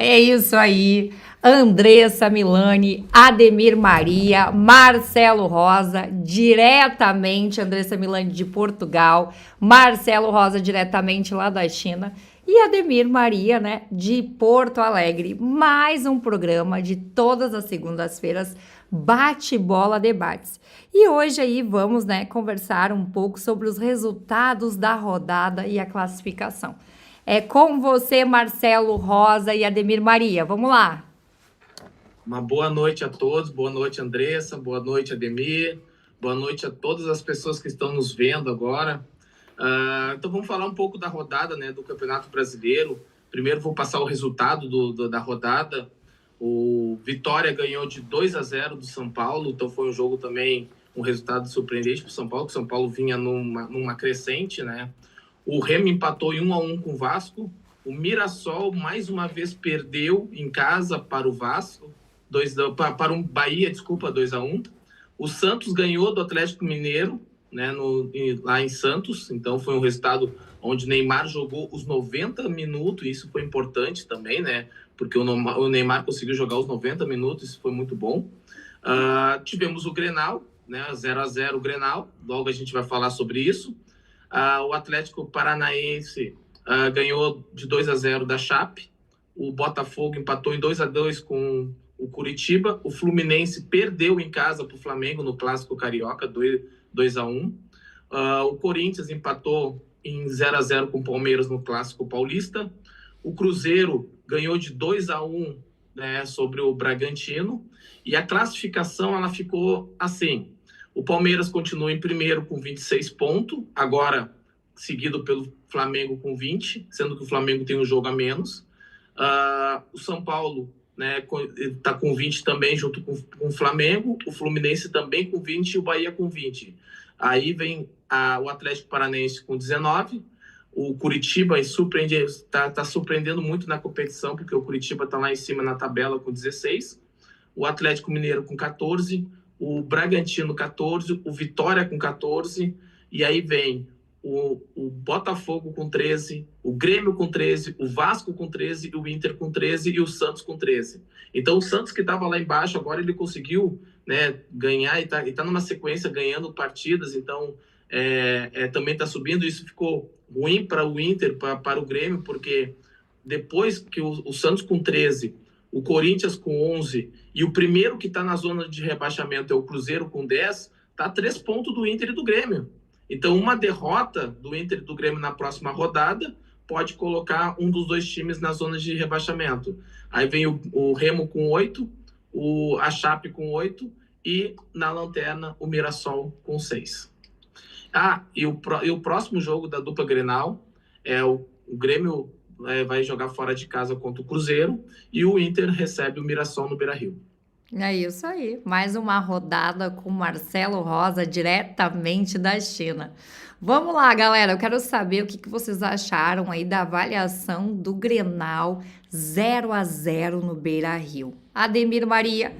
É isso aí. Andressa Milani, Ademir Maria, Marcelo Rosa, diretamente, Andressa Milani de Portugal, Marcelo Rosa diretamente lá da China e Ademir Maria, né, de Porto Alegre. Mais um programa de todas as segundas-feiras, Bate-Bola Debates. E hoje aí vamos, né, conversar um pouco sobre os resultados da rodada e a classificação. É com você, Marcelo Rosa e Ademir Maria. Vamos lá. Uma boa noite a todos, boa noite, Andressa, boa noite, Ademir, boa noite a todas as pessoas que estão nos vendo agora. Então vamos falar um pouco da rodada, né, do Campeonato Brasileiro. Primeiro vou passar o resultado da rodada. O Vitória ganhou de 2-0 do São Paulo, então foi um jogo também, um resultado surpreendente para o São Paulo, que o São Paulo vinha numa crescente, né? O Remo empatou em 1-1 com o Vasco. O Mirassol, mais uma vez, perdeu em casa para o Vasco. Para o Bahia, 2-1. O Santos ganhou do Atlético Mineiro, né, lá em Santos. Então, foi um resultado onde o Neymar jogou os 90 minutos. Isso foi importante também, né? Porque o Neymar conseguiu jogar os 90 minutos. Isso foi muito bom. Tivemos o Grenal, né, 0-0 o Grenal. Logo a gente vai falar sobre isso. O Atlético Paranaense ganhou de 2-0 da Chape. O Botafogo empatou em 2-2 com o Curitiba. O Fluminense perdeu em casa para o Flamengo no Clássico Carioca, 2-1. O Corinthians empatou em 0-0 com o Palmeiras no Clássico Paulista. O Cruzeiro ganhou de 2-1, né, sobre o Bragantino. E a classificação ela ficou assim. O Palmeiras continua em primeiro com 26 pontos, agora seguido pelo Flamengo com 20, sendo que o Flamengo tem um jogo a menos. O São Paulo, né, está com 20 também, junto com o Flamengo. O Fluminense também com 20 e o Bahia com 20. Aí vem o Atlético Paranaense com 19. O Curitiba está surpreendendo muito na competição, porque o Curitiba está lá em cima na tabela com 16. O Atlético Mineiro com 14. O Bragantino 14, o Vitória com 14, e aí vem o Botafogo com 13, o Grêmio com 13, o Vasco com 13, o Inter com 13 e o Santos com 13. Então o Santos, que estava lá embaixo, agora ele conseguiu, né, ganhar e tá numa sequência ganhando partidas, então também está subindo. Isso ficou ruim para o Inter, para o Grêmio, porque depois que o Santos com 13, o Corinthians com 11 e o primeiro que está na zona de rebaixamento é o Cruzeiro com 10, está a 3 pontos do Inter e do Grêmio. Então, uma derrota do Inter e do Grêmio na próxima rodada pode colocar um dos dois times na zona de rebaixamento. Aí vem o Remo com 8, a Chape com 8 e na lanterna o Mirassol com 6. E o próximo jogo da dupla Grenal é o Grêmio vai jogar fora de casa contra o Cruzeiro e o Inter recebe o Mirassol no Beira-Rio. É isso aí, mais uma rodada com Marcelo Rosa, diretamente da China. Vamos lá, galera, eu quero saber o que vocês acharam aí da avaliação do Grenal 0-0 no Beira-Rio. Ademir Maria,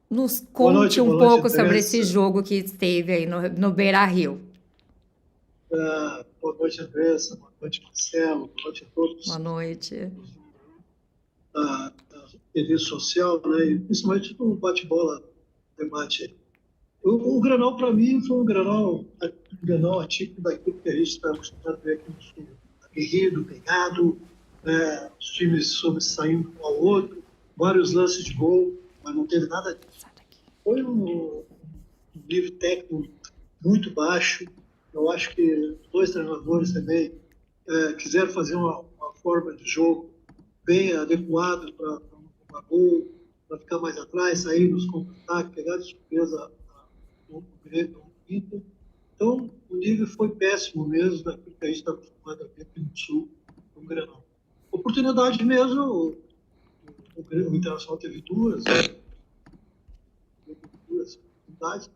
nos conte um pouco sobre esse jogo que esteve aí no Beira-Rio. Boa noite, Andressa. Boa noite, Marcelo. Boa noite a todos. Boa noite. Da TV social, né? E principalmente no bate-bola, debate. O Grenal, para mim, foi um Grenal atípico daquilo que a gente está acostumado a ver aqui no Sul. Aguerrido, pegado, né? Os times sobressaindo um ao outro, vários lances de gol, mas não teve nada disso. Foi um nível técnico muito baixo. Eu acho que os dois treinadores também quiseram fazer uma forma de jogo bem adequada para tomar gol, para ficar mais atrás, sair nos contra-ataques, pegar de surpresa o Grêmio, o Inter. Então, o nível foi péssimo mesmo daquilo que a gente está acostumado a ver aqui no Sul, no Grenal. Oportunidade mesmo, o Internacional teve duas oportunidades,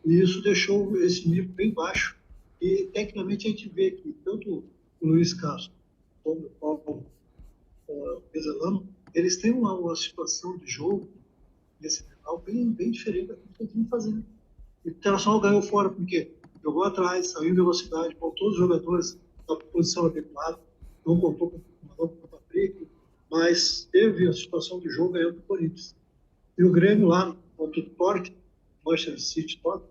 e isso deixou esse nível bem baixo. E, tecnicamente, a gente vê que tanto o Luiz Castro como o Paulo Pesolano, eles têm uma situação de jogo nesse final bem diferente daquilo que eles estão fazendo. O Internacional ganhou fora porque jogou atrás, saiu em velocidade, faltou os jogadores na posição adequada, não contou com o Patrick, mas teve a situação de jogo ganhando o Corinthians. E o Grêmio lá, contra o Torque, Manchester City Torque,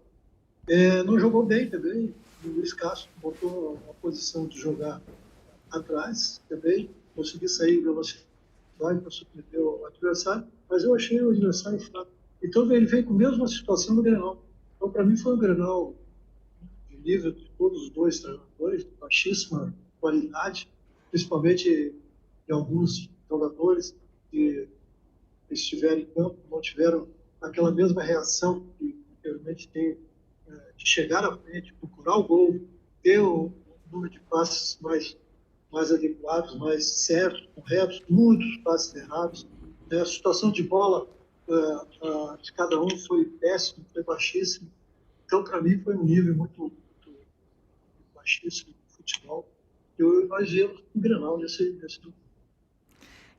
não jogou bem também. O Luiz Castro botou a posição de jogar atrás também, conseguiu sair velocidade para surpreender o adversário, mas eu achei o adversário fraco. Então ele veio com a mesma situação do Grenal. Então, para mim, foi um Grenal de nível de todos os dois treinadores, de baixíssima qualidade, principalmente em alguns jogadores que estiveram em campo, não tiveram aquela mesma reação que anteriormente tem, de chegar à frente, procurar o gol, ter o número de passes mais adequados, mais certos, corretos, muitos passes errados. A situação de bola de cada um foi péssimo, foi baixíssimo. Então, para mim, foi um nível muito baixíssimo de futebol. Nós vimos um Grenal nesse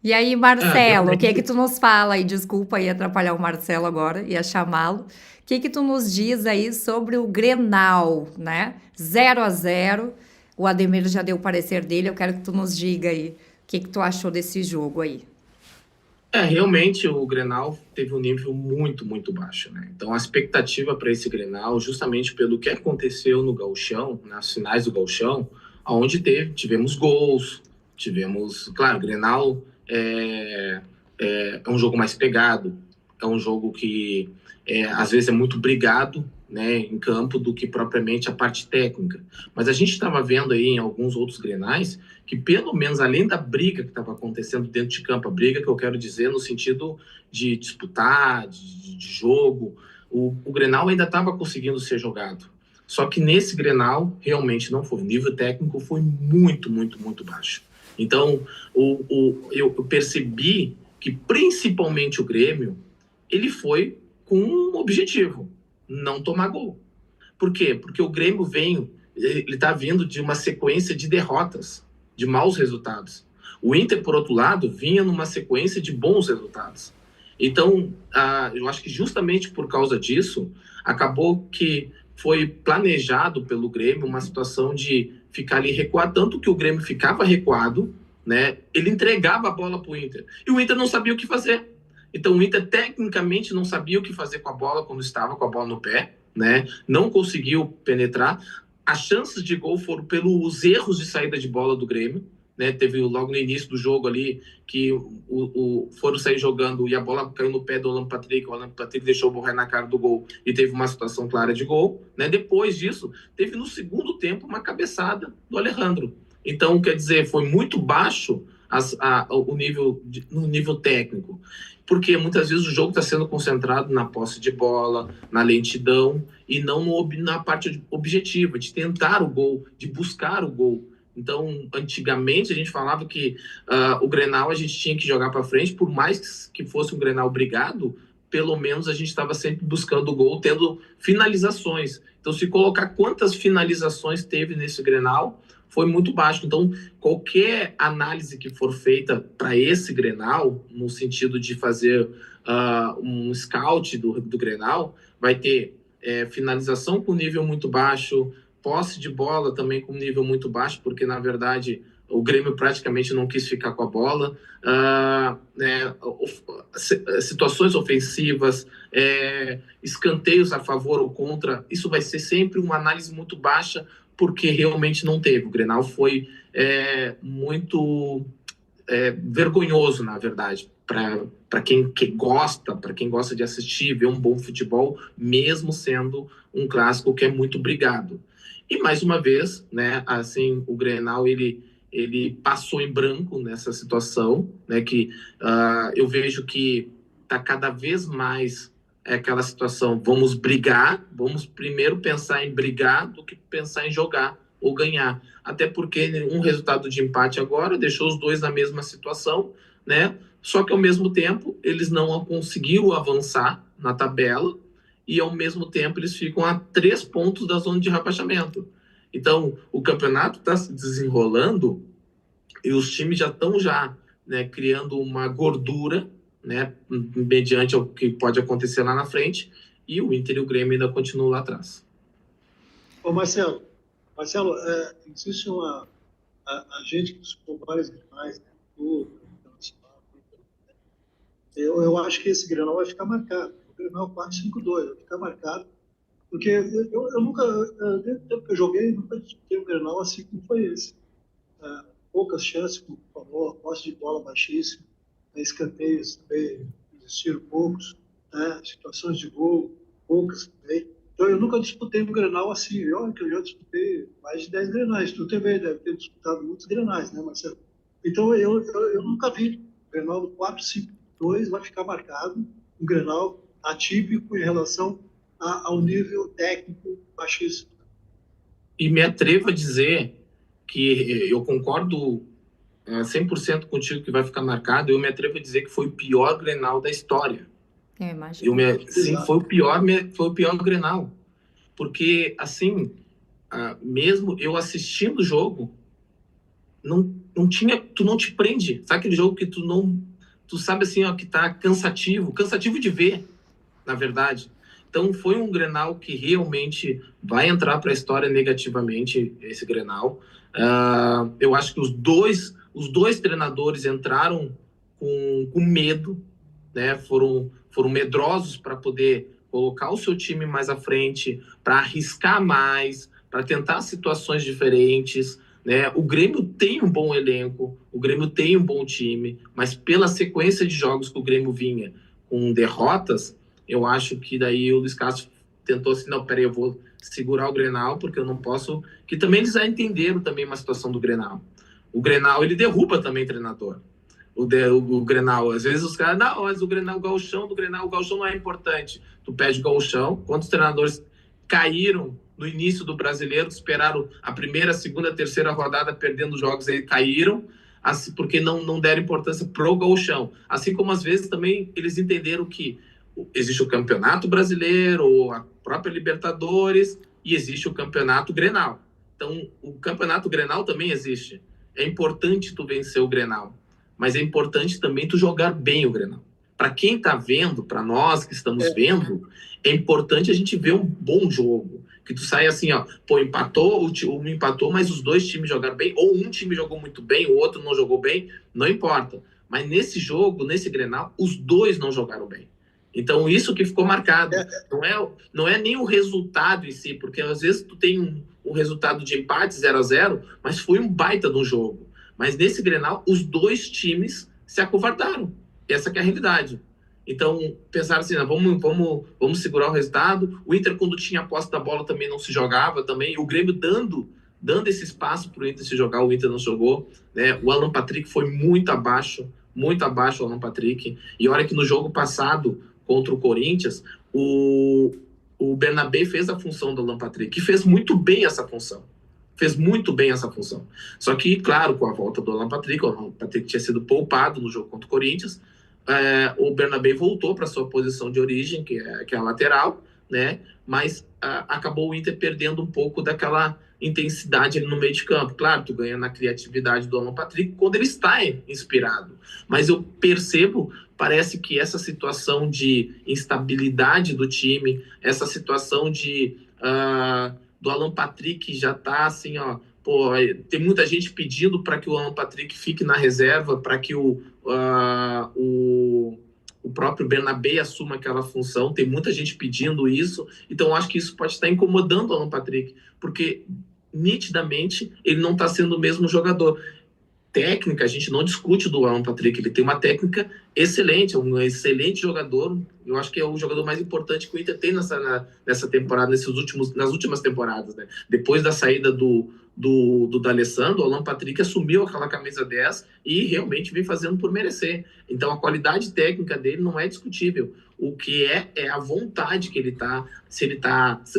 E aí, Marcelo, o que que tu nos fala aí? Desculpa aí atrapalhar o Marcelo agora, ia chamá-lo. O que que tu nos diz aí sobre o Grenal, né? 0-0. O Ademir já deu o parecer dele, eu quero que tu nos diga aí o que que tu achou desse jogo aí. Realmente o Grenal teve um nível muito, muito baixo, né? Então a expectativa para esse Grenal, justamente pelo que aconteceu no Gauchão, nas finais do Gauchão, onde tivemos gols, claro, o Grenal é um jogo mais pegado, é um jogo que às vezes é muito brigado, né, em campo, do que propriamente a parte técnica. Mas a gente estava vendo aí em alguns outros Grenais que, pelo menos, além da briga que estava acontecendo dentro de campo, a briga que eu quero dizer no sentido de disputar, de jogo, o Grenal ainda estava conseguindo ser jogado. Só que nesse Grenal, realmente não foi. O nível técnico foi muito, muito, muito baixo. Então, eu percebi que, principalmente o Grêmio, ele foi com um objetivo: não tomar gol. Por quê? Porque o Grêmio ele está vindo de uma sequência de derrotas, de maus resultados. O Inter, por outro lado, vinha numa sequência de bons resultados. Então, eu acho que justamente por causa disso, acabou que foi planejado pelo Grêmio uma situação de ficar ali recuado, tanto que o Grêmio ficava recuado, né? Ele entregava a bola para o Inter. E o Inter não sabia o que fazer. Então o Inter tecnicamente não sabia o que fazer com a bola quando estava com a bola no pé, né? Não conseguiu penetrar. As chances de gol foram pelos erros de saída de bola do Grêmio, né? Teve logo no início do jogo ali que foram sair jogando e a bola caiu no pé do Alan Patrick, o Alan Patrick deixou morrer na cara do gol e teve uma situação clara de gol, né? Depois disso, teve no segundo tempo uma cabeçada do Alejandro. Então, quer dizer, foi muito baixo o nível técnico, porque muitas vezes o jogo está sendo concentrado na posse de bola, na lentidão, e não na parte objetiva, de tentar o gol, de buscar o gol. Então, antigamente, a gente falava que o Grenal a gente tinha que jogar para frente, por mais que fosse um Grenal brigado, pelo menos a gente estava sempre buscando o gol, tendo finalizações. Então, se colocar quantas finalizações teve nesse Grenal, foi muito baixo. Então, qualquer análise que for feita para esse Grenal, no sentido de fazer um scout do Grenal, vai ter finalização com nível muito baixo, posse de bola também com nível muito baixo, porque, na verdade, o Grêmio praticamente não quis ficar com a bola, situações ofensivas, escanteios a favor ou contra, isso vai ser sempre uma análise muito baixa, porque realmente não teve. O Grenal foi muito vergonhoso, na verdade, para quem gosta de assistir, ver um bom futebol, mesmo sendo um clássico que é muito brigado. E mais uma vez, né, assim, o Grenal ele passou em branco nessa situação, né, que eu vejo que está cada vez mais aquela situação: vamos brigar, vamos primeiro pensar em brigar do que pensar em jogar ou ganhar. Até porque um resultado de empate agora deixou os dois na mesma situação, né? Só que ao mesmo tempo eles não conseguiram avançar na tabela e ao mesmo tempo eles ficam a 3 pontos da zona de rebaixamento. Então o campeonato está se desenrolando e os times já estão né, criando uma gordura, né, mediante o que pode acontecer lá na frente, e o Inter e o Grêmio ainda continuam lá atrás. Ô Marcelo, existe a gente que disputou vários grenais, né, do Internacional, Eu acho que esse Grenal vai ficar marcado. O Grenal 4-5-2 vai ficar marcado, porque eu nunca, desde o tempo que eu joguei, nunca disputei um Grenal assim como foi esse. Poucas chances, como falou, posse de bola baixíssima, escanteios também existiram poucos, né? Situações de gol, poucas também. Então eu nunca disputei um Grenal assim. Olha que eu já disputei mais de 10 Grenais. Tu também deve ter disputado muitos Grenais, né, Marcelo? Então eu nunca vi. O Grenal do 4-5-2 vai ficar marcado, um Grenal atípico em relação ao nível técnico baixíssimo. E me atrevo a dizer que eu concordo 100% contigo que vai ficar marcado. Eu me atrevo a dizer que foi o pior Grenal da história. Sim, foi o pior Grenal. Porque, assim, mesmo eu assistindo o jogo, não tinha, tu não te prende. Sabe aquele jogo que tu sabe assim, ó, que tá cansativo de ver, na verdade. Então foi um Grenal que realmente vai entrar para a história negativamente, esse Grenal. Eu acho que os dois treinadores entraram com medo, né? Foram medrosos para poder colocar o seu time mais à frente, para arriscar mais, para tentar situações diferentes, né? O Grêmio tem um bom elenco, o Grêmio tem um bom time, mas pela sequência de jogos que o Grêmio vinha com derrotas, eu acho que daí o Luiz Castro tentou assim, não, peraí, eu vou segurar o Grenal, porque eu não posso... Que também eles já entenderam também uma situação do Grenal. O Grenal, ele derruba também o treinador. O Grenal, às vezes os caras, não, mas o Grenal, o gauchão não é importante. Tu pede o gauchão, quantos treinadores caíram no início do Brasileiro, esperaram a primeira, segunda, terceira rodada perdendo jogos, aí caíram, assim, porque não deram importância pro gauchão. Assim como às vezes também eles entenderam que existe o Campeonato Brasileiro, a própria Libertadores, e existe o Campeonato Grenal. Então, o Campeonato Grenal também existe. É importante tu vencer o Grenal, mas é importante também tu jogar bem o Grenal. Para quem tá vendo, para nós que estamos vendo, é importante a gente ver um bom jogo. Que tu sai assim, ó, pô, empatou, um empatou, mas os dois times jogaram bem, ou um time jogou muito bem, o outro não jogou bem, não importa. Mas nesse jogo, nesse Grenal, os dois não jogaram bem. Então, isso que ficou marcado. Não é nem o resultado em si, porque às vezes tu tem um resultado de empate 0-0, mas foi um baita de um jogo. Mas nesse Grenal, os dois times se acovardaram. Essa que é a realidade. Então, pensaram assim, vamos segurar o resultado. O Inter, quando tinha a posse da bola, também não se jogava. Também. O Grêmio dando esse espaço para o Inter se jogar, o Inter não jogou. Né? O Alan Patrick foi muito abaixo o Alan Patrick. E olha que no jogo passado, contra o Corinthians, o Bernabé fez a função do Alan Patrick, e fez muito bem essa função. Só que, claro, com a volta do Alan Patrick, o Alan Patrick tinha sido poupado no jogo contra o Corinthians, o Bernabé voltou para sua posição de origem, que é a lateral, né? Mas acabou o Inter perdendo um pouco daquela intensidade ali no meio de campo. Claro, tu ganha na criatividade do Alan Patrick quando ele está inspirado. Mas eu percebo, parece que essa situação de instabilidade do time, essa situação do Alan Patrick já tá assim, ó, pô, tem muita gente pedindo para que o Alan Patrick fique na reserva, para que o próprio Bernabé assuma aquela função. Tem muita gente pedindo isso, então acho que isso pode estar incomodando o Alan Patrick, porque nitidamente ele não está sendo o mesmo jogador. Técnica, a gente não discute do Alan Patrick, ele tem uma técnica excelente, é um excelente jogador. Eu acho que é o jogador mais importante que o Inter tem nessa temporada, nas últimas temporadas, né? Depois da saída do D'Alessandro, o Alan Patrick assumiu aquela camisa 10 e realmente vem fazendo por merecer. Então a qualidade técnica dele não é discutível. O que é a vontade que ele tá,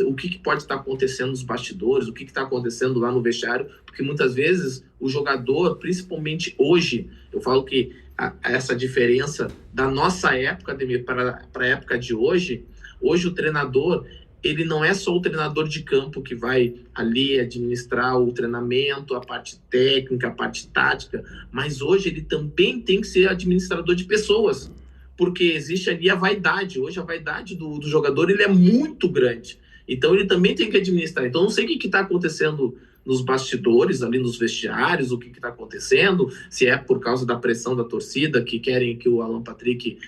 o que pode estar acontecendo nos bastidores, o que está acontecendo lá no vestiário, porque muitas vezes o jogador, principalmente hoje, eu falo que essa diferença da nossa época para a época de hoje o treinador, ele não é só o treinador de campo que vai ali administrar o treinamento, a parte técnica, a parte tática, mas hoje ele também tem que ser administrador de pessoas, porque existe ali a vaidade. Hoje a vaidade do jogador, ele é muito grande, então ele também tem que administrar. Então não sei o que está acontecendo nos bastidores, ali nos vestiários, o que está acontecendo, se é por causa da pressão da torcida, que querem que o Alan Patrick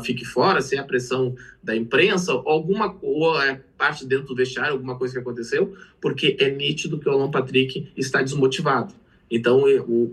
fique fora, se é a pressão da imprensa, ou é parte dentro do vestiário, alguma coisa que aconteceu, porque é nítido que o Alan Patrick está desmotivado. Então,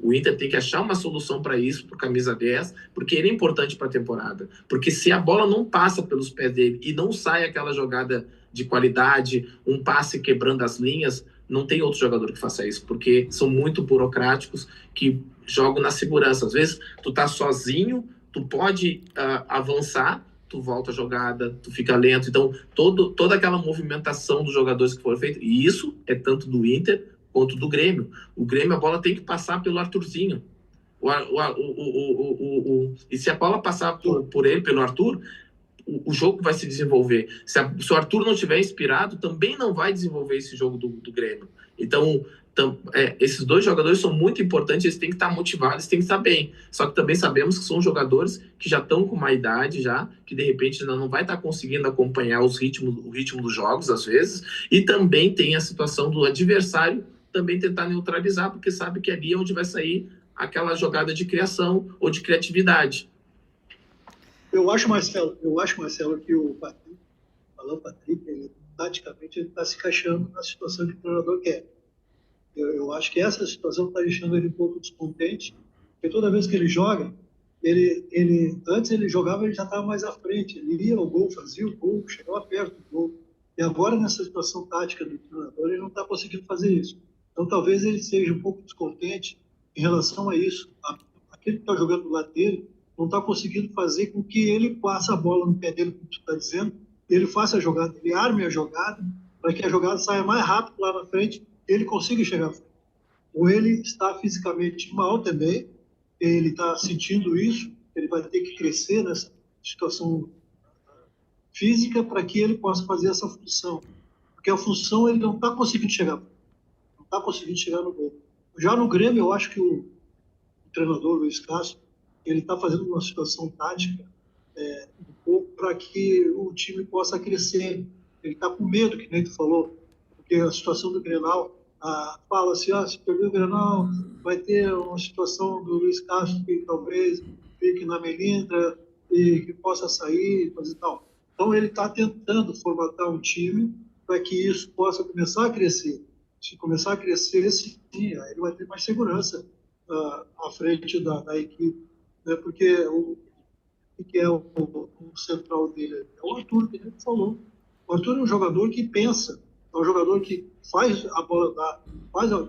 o Inter tem que achar uma solução para isso, para o camisa 10, porque ele é importante para a temporada. Porque se a bola não passa pelos pés dele e não sai aquela jogada de qualidade, um passe quebrando as linhas, não tem outro jogador que faça isso, porque são muito burocráticos que jogam na segurança. Às vezes, tu tá sozinho, tu pode avançar, tu volta a jogada, tu fica lento. Então, toda aquela movimentação dos jogadores que foram feitos, e isso é tanto do Inter quanto do Grêmio. O Grêmio, a bola tem que passar pelo Arthurzinho. E se a bola passar por ele, pelo Arthur, o jogo vai se desenvolver. Se o Arthur não estiver inspirado, também não vai desenvolver esse jogo do Grêmio. Então, esses dois jogadores são muito importantes, eles têm que estar motivados, eles têm que estar bem. Só que também sabemos que são jogadores que já estão com uma idade, que de repente ainda não vai estar conseguindo acompanhar o ritmo dos jogos, às vezes, e também tem a situação do adversário também tentar neutralizar, porque sabe que ali é onde vai sair aquela jogada de criação ou de criatividade. Eu acho, Marcelo, que o Alan Patrick, taticamente, ele está se encaixando na situação que o treinador quer. Eu acho que essa situação está deixando ele um pouco descontente, porque toda vez que ele joga, antes ele jogava, ele já estava mais à frente, ele ia ao gol, fazia o gol, chegava perto do gol. E agora, nessa situação tática do treinador, ele não está conseguindo fazer isso. Então, talvez ele seja um pouco descontente em relação a isso. Aquele que está jogando do lado dele não está conseguindo fazer com que ele passe a bola no pé dele, como tu está dizendo, ele faça a jogada, ele arme a jogada, para que a jogada saia mais rápido lá na frente e ele consiga chegar à frente. Ou ele está fisicamente mal também, ele está sentindo isso, ele vai ter que crescer nessa situação física para que ele possa fazer essa função. Porque a função ele não está conseguindo chegar no gol. Já no Grêmio, eu acho que o treinador Luiz Castro, ele está fazendo uma situação tática um pouco para que o time possa crescer. Ele está com medo, que nem tu falou, porque a situação do Grenal, fala assim, se perder o Grenal, vai ter uma situação do Luiz Castro que talvez fique na melindra e que possa sair, coisa e tal. Então, ele está tentando formatar um time para que isso possa começar a crescer. Se começar a crescer, sim, aí ele vai ter mais segurança à frente da equipe, né? Porque o que é o central dele? É o Arthur, que ele falou. O Arthur é um jogador que pensa, é um jogador que faz a bola dar,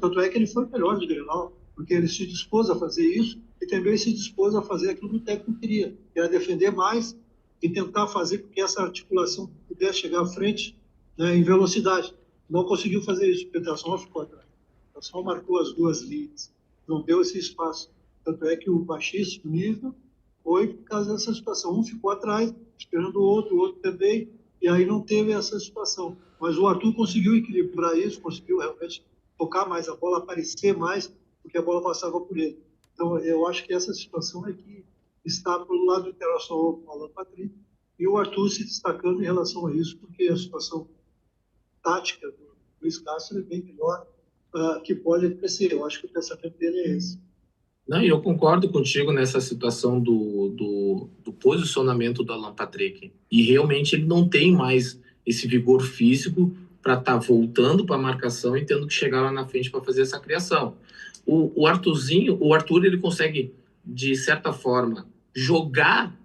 tanto é que ele foi o melhor do Grenal, porque ele se dispôs a fazer isso e também se dispôs a fazer aquilo que o técnico queria, que era defender mais e tentar fazer com que essa articulação pudesse chegar à frente, né, em velocidade. Não conseguiu fazer isso, porque o Internacional ficou atrás. O Internacional marcou as duas linhas, não deu esse espaço. Tanto é que o baixíssimo nível foi por causa dessa situação. Um ficou atrás, esperando o outro também, e aí não teve essa situação. Mas o Arthur conseguiu equilibrar isso, conseguiu realmente tocar mais a bola, aparecer mais, porque a bola passava por ele. Então, eu acho que essa situação é que está pelo lado do Internacional com o Alan Patrick, e o Arthur se destacando em relação a isso, porque a situação tática do Luiz Castro é bem melhor, que pode crescer. Eu acho que o pensamento dele é esse. Não, e eu concordo contigo nessa situação do posicionamento do Alan Patrick. E realmente ele não tem mais esse vigor físico para estar voltando para a marcação e tendo que chegar lá na frente para fazer essa criação. O Arthur, ele consegue, de certa forma, jogar,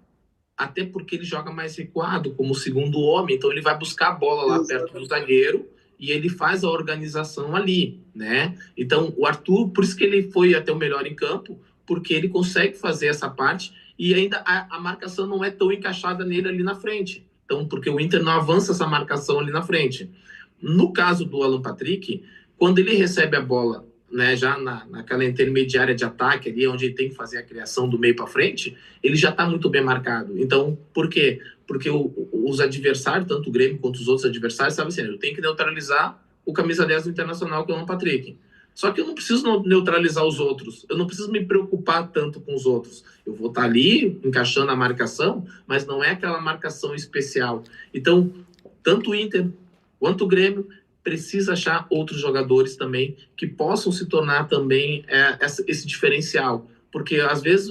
até porque ele joga mais recuado, como segundo homem. Então ele vai buscar a bola lá perto do zagueiro e ele faz a organização ali, né? Então, o Arthur, por isso que ele foi até o melhor em campo, porque ele consegue fazer essa parte e ainda a marcação não é tão encaixada nele ali na frente. Então, porque o Inter não avança essa marcação ali na frente. No caso do Alan Patrick, quando ele recebe a bola, né, já naquela intermediária de ataque ali, onde ele tem que fazer a criação do meio para frente, ele já está muito bem marcado. Então, por quê? Porque os adversários, tanto o Grêmio quanto os outros adversários, sabem assim, eu tenho que neutralizar o camisa 10 do Internacional, que é o Alan Patrick. Só que eu não preciso neutralizar os outros, eu não preciso me preocupar tanto com os outros. Eu vou estar ali encaixando a marcação, mas não é aquela marcação especial. Então, tanto o Inter quanto o Grêmio precisa achar outros jogadores também que possam se tornar também esse diferencial, porque às vezes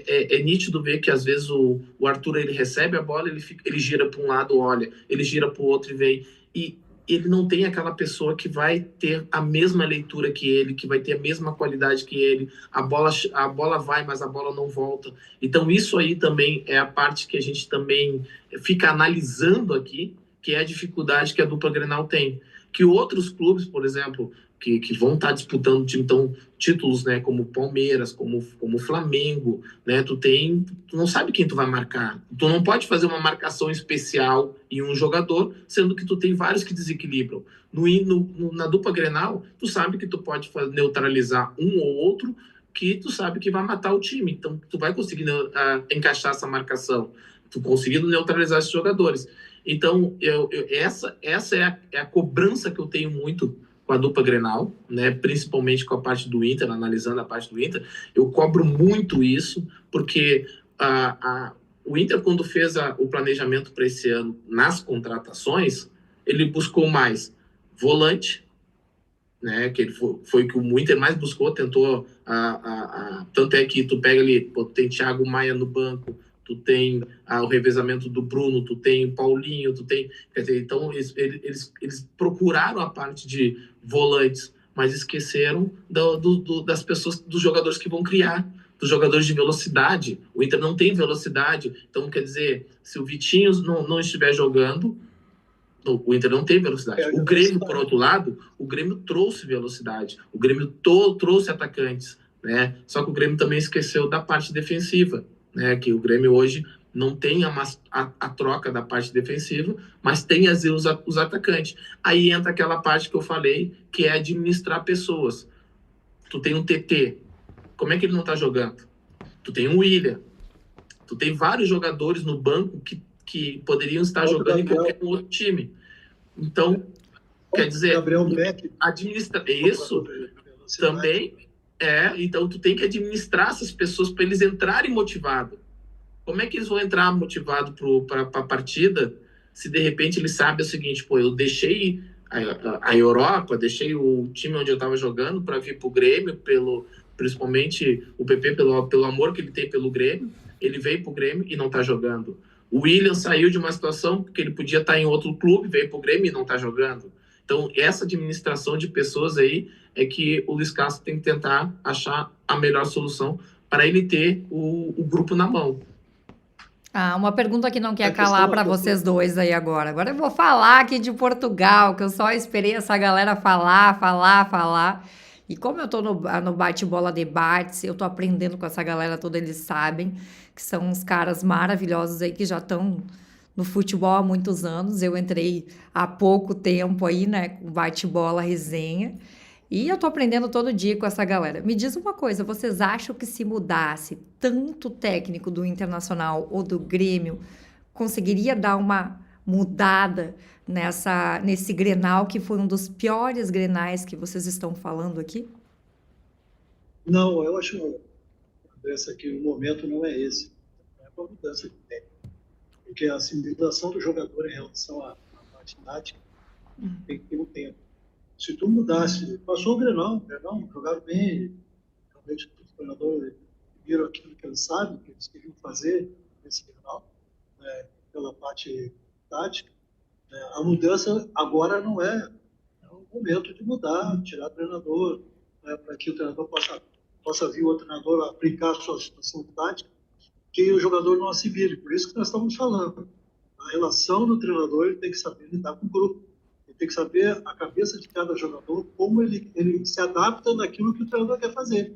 é nítido ver que às vezes o Arthur ele recebe a bola, ele gira para um lado, olha, ele gira para o outro e vem, e ele não tem aquela pessoa que vai ter a mesma leitura que ele, que vai ter a mesma qualidade que ele, a bola vai, mas a bola não volta. Então isso aí também é a parte que a gente também fica analisando aqui, que é a dificuldade que a dupla Grenal tem. Que outros clubes, por exemplo, que vão estar disputando títulos, né, como Palmeiras, como Flamengo, né, tu não sabe quem tu vai marcar. Tu não pode fazer uma marcação especial em um jogador, sendo que tu tem vários que desequilibram. Na dupla Grenal, tu sabe que tu pode neutralizar um ou outro, que tu sabe que vai matar o time. Então, tu vai conseguir encaixar essa marcação, tu conseguindo neutralizar esses jogadores. Então, essa é a cobrança que eu tenho muito com a dupla Grenal, né? Principalmente com a parte do Inter, analisando a parte do Inter. Eu cobro muito isso, porque o Inter, quando fez o planejamento para esse ano nas contratações, ele buscou mais volante, né? Que foi o que o Inter mais buscou, tentou. Tanto é que tu pega ali, tem Thiago Maia no banco, tu tem o revezamento do Bruno, tu tem o Paulinho, quer dizer, então eles procuraram a parte de volantes, mas esqueceram das pessoas, dos jogadores que vão criar, dos jogadores de velocidade. O Inter não tem velocidade, então quer dizer, se o Vitinho não estiver jogando, o Inter não tem velocidade. O Grêmio, por outro lado, o Grêmio trouxe velocidade, o Grêmio trouxe atacantes, né? Só que o Grêmio também esqueceu da parte defensiva, né, que o Grêmio hoje não tem a troca da parte defensiva, mas tem os atacantes. Aí entra aquela parte que eu falei, que é administrar pessoas. Tu tem um TT, como é que ele não tá jogando? Tu tem um William, tu tem vários jogadores no banco que poderiam estar jogando em qualquer outro time. Então, quer dizer, administra isso também. Então tu tem que administrar essas pessoas para eles entrarem motivados. Como é que eles vão entrar motivados para a partida se de repente eles sabem o seguinte, pô, eu deixei a Europa, deixei o time onde eu estava jogando para vir para o Grêmio, principalmente o PP, pelo amor que ele tem pelo Grêmio, ele veio para o Grêmio e não está jogando. O William saiu de uma situação que ele podia estar em outro clube, veio para o Grêmio e não está jogando. Então, essa administração de pessoas aí é que o Luiz Castro tem que tentar achar a melhor solução para ele ter o grupo na mão. Uma pergunta que não quer calar para vocês dois aí agora. Agora eu vou falar aqui de Portugal, que eu só esperei essa galera falar. E como eu tô no bate-bola debates, eu tô aprendendo com essa galera toda, eles sabem que são uns caras maravilhosos aí que já estão no futebol há muitos anos. Eu entrei há pouco tempo aí, né, com bate-bola, resenha. E eu tô aprendendo todo dia com essa galera. Me diz uma coisa, vocês acham que se mudasse tanto o técnico do Internacional ou do Grêmio, conseguiria dar uma mudada nesse Grenal, que foi um dos piores Grenais que vocês estão falando aqui? Não, eu acho que o momento não é esse. É uma mudança que tem. Porque a assimilação do jogador em relação à parte tática tem que ter um tempo. Se tu mudasse, passou o Grenal, jogaram bem, realmente os treinadores viram aquilo que eles sabem, que eles queriam fazer nesse Grenal, né, pela parte tática. A mudança agora não é o momento de mudar, tirar o treinador, né, para que o treinador possa vir o treinador aplicar a sua situação tática, que o jogador não assimile. Por isso que nós estamos falando. A relação do treinador, ele tem que saber lidar com o grupo. Ele tem que saber a cabeça de cada jogador, como ele se adapta naquilo que o treinador quer fazer.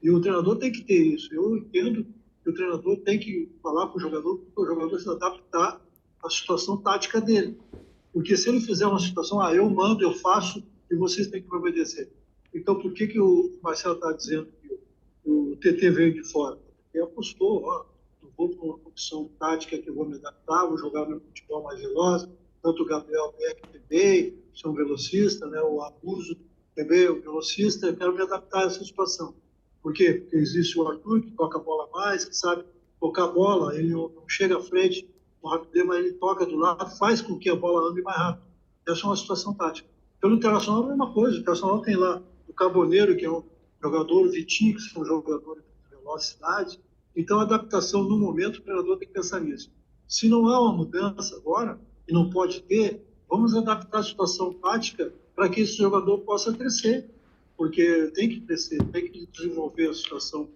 E o treinador tem que ter isso. Eu entendo que o treinador tem que falar para o jogador, para o jogador se adaptar à situação tática dele. Porque se ele fizer uma situação, eu mando, eu faço, e vocês têm que obedecer. Então, por que o Marcelo está dizendo que o TT veio de fora? Ele apostou, eu vou para uma opção tática que eu vou me adaptar, vou jogar meu futebol mais veloz. Tanto o Gabriel Beck também, são velocista, né? O Abuso também, o velocista. Eu quero me adaptar a essa situação. Por quê? Porque existe o Arthur, que toca a bola mais, que sabe tocar a bola, ele não chega à frente com rapidez, mas ele toca do lado, faz com que a bola ande mais rápido. Essa é uma situação tática. Pelo Internacional é a mesma coisa. O Internacional tem lá o Carboneiro, que é um jogador, o Vitinho, que é um jogador de velocidade. Então, a adaptação no momento, o treinador tem que pensar nisso. Se não há uma mudança agora, e não pode ter, vamos adaptar a situação tática para que esse jogador possa crescer, porque tem que crescer, tem que desenvolver a situação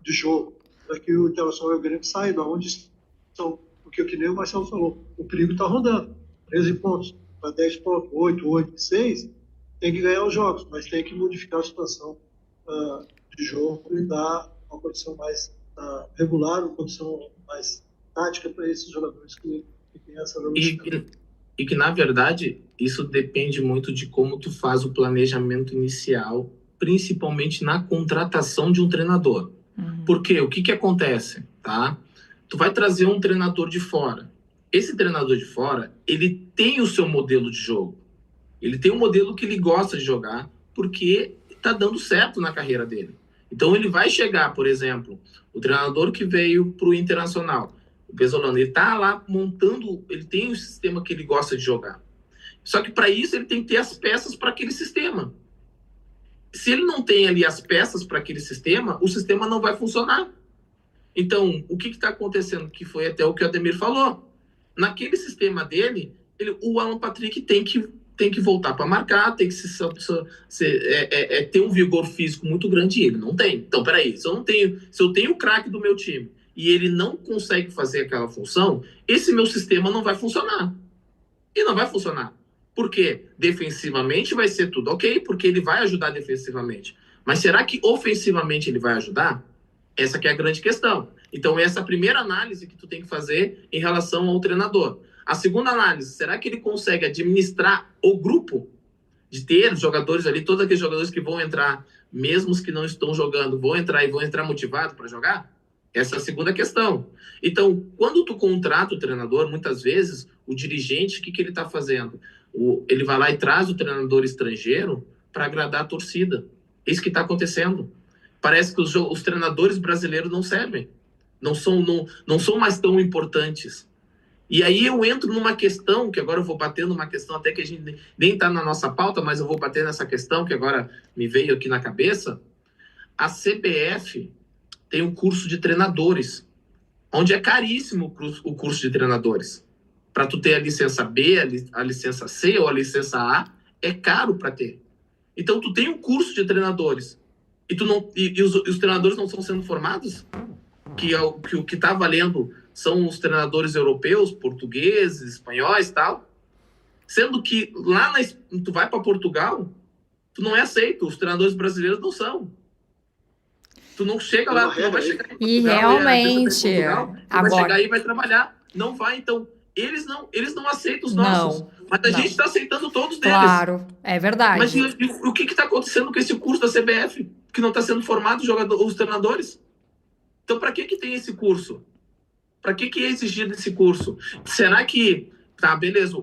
de jogo, para que o Internacional e o Grêmio saiam da onde estão, porque que nem o Marcelo falou, o perigo está rodando, 13 pontos para 10 pontos, 8, 6, tem que ganhar os jogos, mas tem que modificar a situação de jogo e dar uma condição mais regular, uma condição mais tática para esses jogadores que têm essa velocidade. E que, na verdade, isso depende muito de como tu faz o planejamento inicial, principalmente na contratação de um treinador. Porque o que acontece, tá? Tu vai trazer um treinador de fora. Esse treinador de fora, ele tem o seu modelo de jogo. Ele tem um modelo que ele gosta de jogar, porque tá dando certo na carreira dele. Então, ele vai chegar, por exemplo, o treinador que veio pro Internacional, o Pesolano, ele tá lá montando, ele tem um sistema que ele gosta de jogar. Só que para isso ele tem que ter as peças para aquele sistema. Se ele não tem ali as peças para aquele sistema, o sistema não vai funcionar. Então, o que está acontecendo? Que foi até o que o Ademir falou. Naquele sistema dele, o Alan Patrick tem que voltar para marcar, tem que ter um vigor físico muito grande, e ele não tem. Então, peraí, se eu tenho o craque do meu time e ele não consegue fazer aquela função, esse meu sistema não vai funcionar. E não vai funcionar. Por quê? Defensivamente vai ser tudo ok, porque ele vai ajudar defensivamente. Mas será que ofensivamente ele vai ajudar? Essa que é a grande questão. Então, essa é a primeira análise que tu tem que fazer em relação ao treinador. A segunda análise, será que ele consegue administrar o grupo? De ter jogadores ali, todos aqueles jogadores que vão entrar, mesmo os que não estão jogando, vão entrar motivados para jogar? Essa é a segunda questão. Então, quando tu contrata o treinador, muitas vezes, o dirigente, o que ele está fazendo? Ele vai lá e traz o treinador estrangeiro para agradar a torcida. Isso que está acontecendo. Parece que os treinadores brasileiros não servem. Não são mais tão importantes. E aí eu entro numa questão, que agora eu vou bater numa questão até que a gente nem está na nossa pauta, mas eu vou bater nessa questão que agora me veio aqui na cabeça. A CBF tem um curso de treinadores, onde é caríssimo o curso de treinadores. Para tu ter a licença B, a licença C ou a licença A, é caro para ter. Então, tu tem um curso de treinadores e os treinadores não estão sendo formados? O que está valendo são os treinadores europeus, portugueses, espanhóis e tal. Sendo que lá tu vai para Portugal, tu não é aceito. Os treinadores brasileiros não são. Tu não chega lá, tu não vai chegar em Portugal. E realmente, vai chegar aí e vai trabalhar. Não vai, então. Eles não aceitam os nossos. Mas a gente está aceitando todos deles. Claro, é verdade. Mas o que está acontecendo com esse curso da CBF? Que não está sendo formado os treinadores? Então, para que tem esse curso? Para que é exigido esse curso? Será que... Tá, beleza.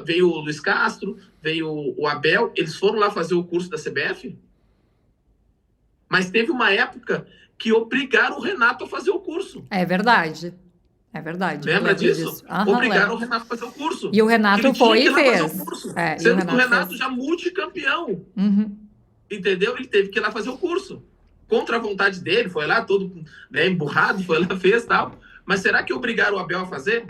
Veio o Luiz Castro, veio o Abel, eles foram lá fazer o curso da CBF? Mas teve uma época que obrigaram o Renato a fazer o curso. É verdade. É verdade. Lembra disso? Obrigaram o Renato a fazer o curso. E o Renato foi e fez. Sendo que o Renato já multicampeão. Entendeu? Ele teve que ir lá fazer o curso. Contra a vontade dele, foi lá todo emburrado, foi lá, fez e tal. Mas será que obrigaram o Abel a fazer?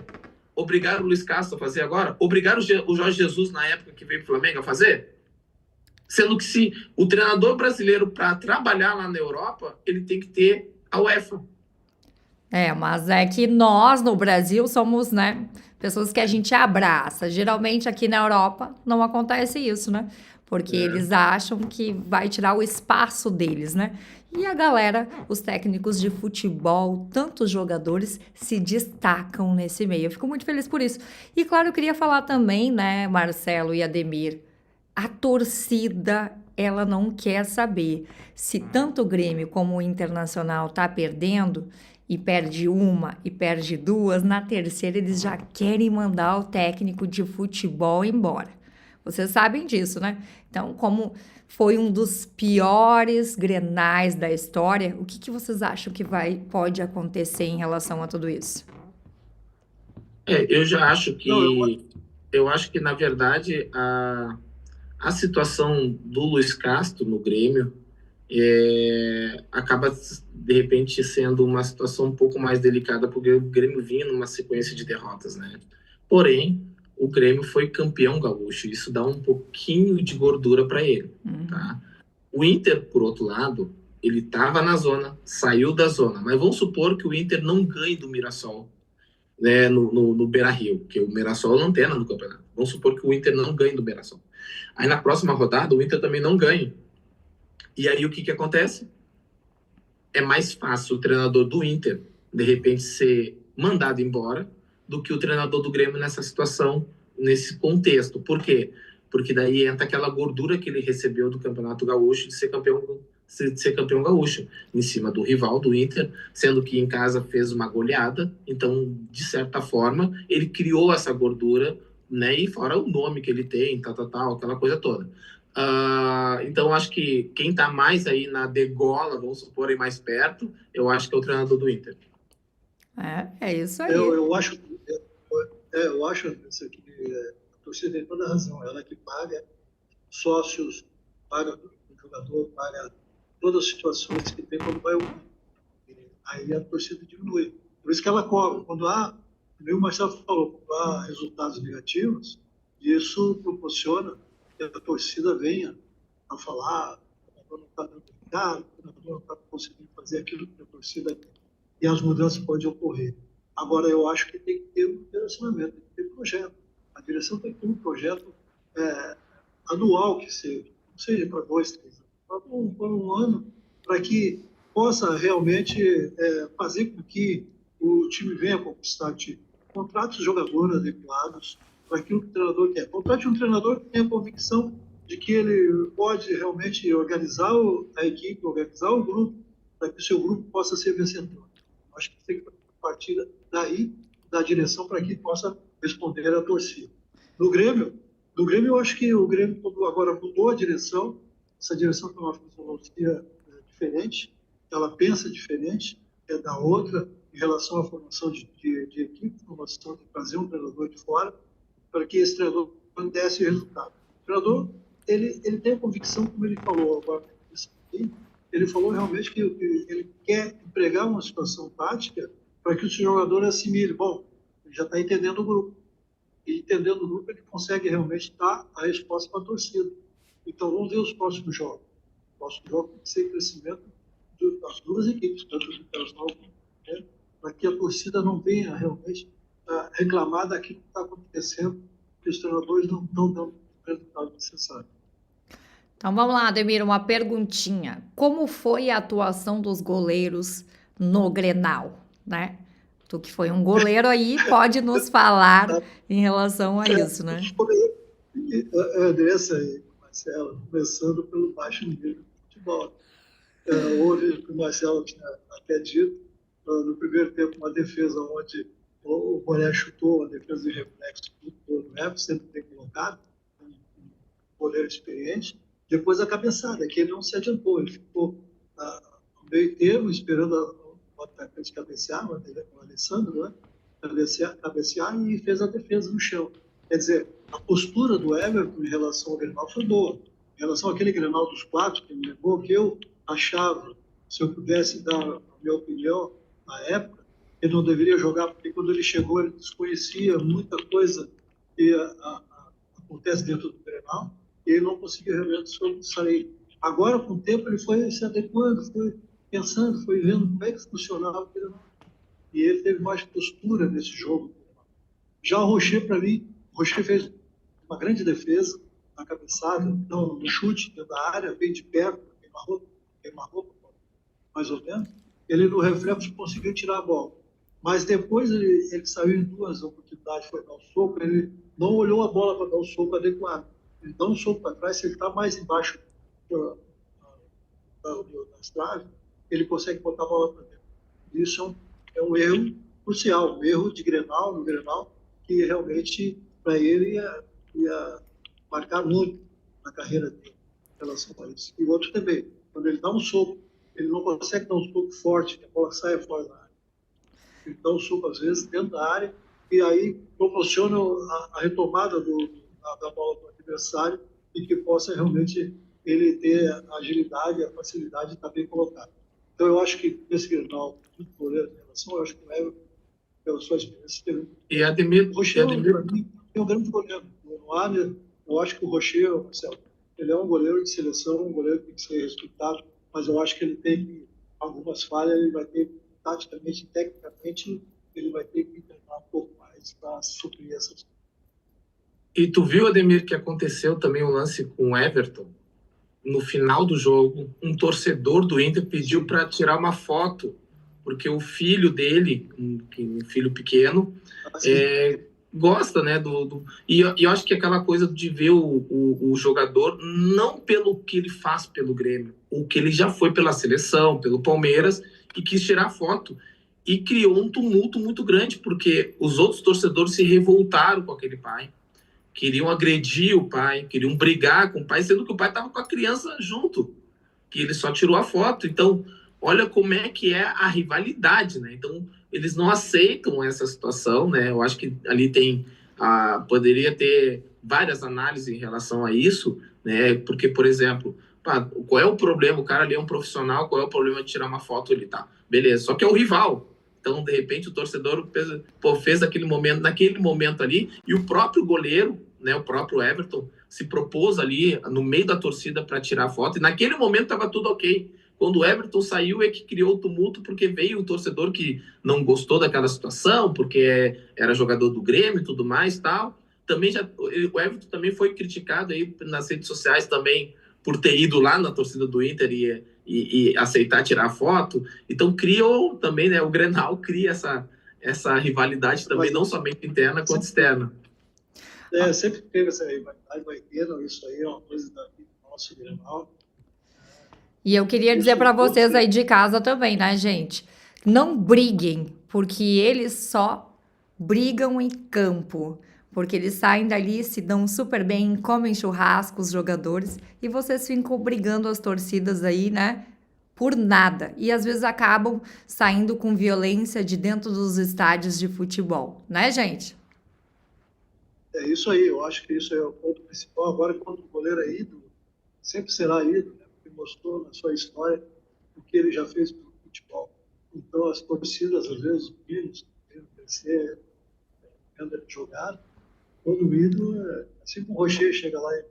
Obrigaram o Luiz Castro a fazer agora? Obrigaram o Jorge Jesus, na época que veio pro Flamengo, a fazer? Sendo que se o treinador brasileiro, para trabalhar lá na Europa, ele tem que ter a UEFA. Mas é que nós, no Brasil, somos, pessoas que a gente abraça. Geralmente, aqui na Europa, não acontece isso, Porque eles acham que vai tirar o espaço deles, E a galera, os técnicos de futebol, tantos jogadores, se destacam nesse meio. Eu fico muito feliz por isso. E, claro, eu queria falar também, Marcelo e Ademir, a torcida, ela não quer saber se tanto o Grêmio como o Internacional tá perdendo e perde uma e perde duas, na terceira eles já querem mandar o técnico de futebol embora. Vocês sabem disso, Então, como foi um dos piores Grenais da história, o que vocês acham que pode acontecer em relação a tudo isso? Eu já acho que... Eu acho que, na verdade, A situação do Luiz Castro no Grêmio acaba, de repente, sendo uma situação um pouco mais delicada, porque o Grêmio vinha numa sequência de derrotas, né? Porém, o Grêmio foi campeão gaúcho, isso dá um pouquinho de gordura para ele, tá? O Inter, por outro lado, ele estava na zona, saiu da zona, mas vamos supor que o Inter não ganhe do Mirassol, né, no Beira-Rio, porque o Mirassol é lanterna no campeonato. Vamos supor que o Inter não ganhe do Mirassol. Aí na próxima rodada o Inter também não ganha. E aí o que acontece? É mais fácil o treinador do Inter, de repente, ser mandado embora do que o treinador do Grêmio nessa situação, nesse contexto. Por quê? Porque daí entra aquela gordura que ele recebeu do Campeonato Gaúcho de ser campeão gaúcho, em cima do rival do Inter, sendo que em casa fez uma goleada. Então, de certa forma, ele criou essa gordura, né? E fora o nome que ele tem, tal, aquela coisa toda. Então, acho que quem está mais aí na degola, vamos supor, aí mais perto, eu acho que é o treinador do Inter. É isso aí. Eu acho isso aqui, a torcida tem toda a razão. Ela que paga sócios, paga o jogador, paga todas as situações que tem quando vai o aí a torcida diminui. Por isso que ela cobra. Quando o Marcelo falou, quando há resultados negativos, isso proporciona que a torcida venha a falar, o treinador não está dando resultado, o treinador não está conseguindo fazer aquilo que a torcida quer. E as mudanças podem ocorrer. Agora, eu acho que tem que ter um direcionamento, tem que ter um projeto. A direção tem que ter um projeto anual, que seja, não seja para 2, 3 anos, para um ano, para que possa realmente fazer com que o time venha conquistar o time. Contrate os jogadores adequados para aquilo que o treinador quer. Contrate um treinador que tenha convicção de que ele pode realmente organizar a equipe, organizar o grupo, para que o seu grupo possa ser vencedor. Acho que tem que partir daí, da direção, para que possa responder à torcida. No Grêmio, eu acho que o Grêmio agora mudou a direção. Essa direção tem uma filosofia diferente, ela pensa diferente da outra em relação à formação de equipe, formação de fazer um treinador de fora, para que esse treinador desse resultado. O treinador, ele tem a convicção, como ele falou agora, ele falou realmente que ele quer empregar uma situação tática para que o seu jogador assimile. Bom, ele já está entendendo o grupo. E entendendo o grupo, ele consegue realmente dar a resposta para a torcida. Então, vamos ver os próximos jogos. O próximo jogo tem que ser crescimento das duas equipes, tanto do Internacional como para que a torcida não venha realmente reclamar daquilo que está acontecendo, que os treinadores não estão dando o resultado necessário. Então vamos lá, Ademir, uma perguntinha. Como foi a atuação dos goleiros no Grenal, né? Tu que foi um goleiro aí, pode nos falar em relação a isso, né? Andressa e Marcelo, começando pelo baixo nível do futebol. Houve o que o Marcelo tinha até dito, no primeiro tempo, uma defesa onde o Boré chutou, a defesa de reflexo do Neto, sempre bem colocado, um goleiro experiente. Depois a cabeçada, que ele não se adiantou, ele ficou no meio termo, esperando o atacante cabecear, o Alessandro, né? cabecear e fez a defesa no chão. Quer dizer, a postura do Everton em relação ao Grenal foi boa. Em relação àquele Grenal dos 4, que ele levou, que eu achava, se eu pudesse dar a minha opinião na época, ele não deveria jogar, porque quando ele chegou, ele desconhecia muita coisa que acontece dentro do Grenal, e ele não conseguiu realmente sair. Agora, com o tempo, ele foi se adequando, foi pensando, foi vendo como é que funcionava o Grenal. E ele teve mais postura nesse jogo. Já o Rocher, para mim, o Rocher fez uma grande defesa na cabeçada, no chute dentro da área, bem de perto, queima-roupa, mais ou menos. Ele, no reflexo, conseguiu tirar a bola. Mas depois ele saiu em 2 oportunidades, foi dar o soco, ele não olhou a bola para dar o soco adequado. Ele dá um soco para trás, se ele está mais embaixo das traves, ele consegue botar a bola para dentro. Isso é um erro crucial, um erro de Grenal, no Grenal, que realmente, para ele, ia marcar muito na carreira dele em relação a isso. E o outro também, quando ele dá um soco, ele não consegue dar um soco forte, que a bola saia fora da área. Ele dá um soco, às vezes, dentro da área, e aí proporciona a retomada da bola do adversário, e que possa realmente ele ter a agilidade, a facilidade de estar bem colocado. Então, eu acho que esse Grenal, do goleiro em relação, eu acho que o Everton, pela sua experiência, teve... E Ademir, O Rocher, para mim, é um grande goleiro. Não há, eu acho que o Rocher, Marcelo, ele é um goleiro de seleção, um goleiro que tem que ser respeitado, mas eu acho que ele tem algumas falhas, ele vai ter, taticamente, tecnicamente, ele vai ter que treinar um pouco mais para suprir essas. E tu viu, Ademir, que aconteceu também um lance com o Everton? No final do jogo, um torcedor do Inter pediu para tirar uma foto, porque o filho dele, um filho pequeno, gosta, né? E eu acho que aquela coisa de ver o jogador não pelo que ele faz pelo Grêmio, o que ele já foi pela seleção, pelo Palmeiras, e quis tirar foto. E criou um tumulto muito grande, porque os outros torcedores se revoltaram com aquele pai, queriam agredir o pai, queriam brigar com o pai, sendo que o pai estava com a criança junto, que ele só tirou a foto. Então, olha como é que é a rivalidade, né? Então, eles não aceitam essa situação, né? Eu acho que ali poderia ter várias análises em relação a isso, né? Porque, por exemplo, qual é o problema? O cara ali é um profissional, qual é o problema de tirar uma foto ali, tá? Beleza, só que é o rival. Então, de repente, o torcedor fez naquele momento ali, e o próprio goleiro, né, o próprio Everton, se propôs ali no meio da torcida para tirar foto, e naquele momento estava tudo ok. Quando o Everton saiu, é que criou o tumulto, porque veio o torcedor que não gostou daquela situação, porque era jogador do Grêmio e tudo mais, tal. Também o Everton também foi criticado aí nas redes sociais também por ter ido lá na torcida do Inter e aceitar tirar foto. Então criou também, né, o Grenal cria essa rivalidade também, não somente interna quanto externa. Sempre teve essa rivalidade, vai ter, isso aí é uma coisa da vida do nosso Grenal. E eu queria dizer para vocês aí de casa também, né, gente? Não briguem, porque eles só brigam em campo. Porque eles saem dali, se dão super bem, comem churrasco, os jogadores, e vocês ficam brigando as torcidas aí, né? Por nada. E às vezes acabam saindo com violência de dentro dos estádios de futebol, né, gente? É isso aí, eu acho que isso é o ponto principal. Agora, quando o goleiro é ídolo, sempre será ídolo, né? Porque mostrou na sua história o que ele já fez pelo futebol. Então, as torcidas, às vezes, os filhos, querem crescer, vendo ele jogar, todo ídolo, assim como o Rocher chega lá e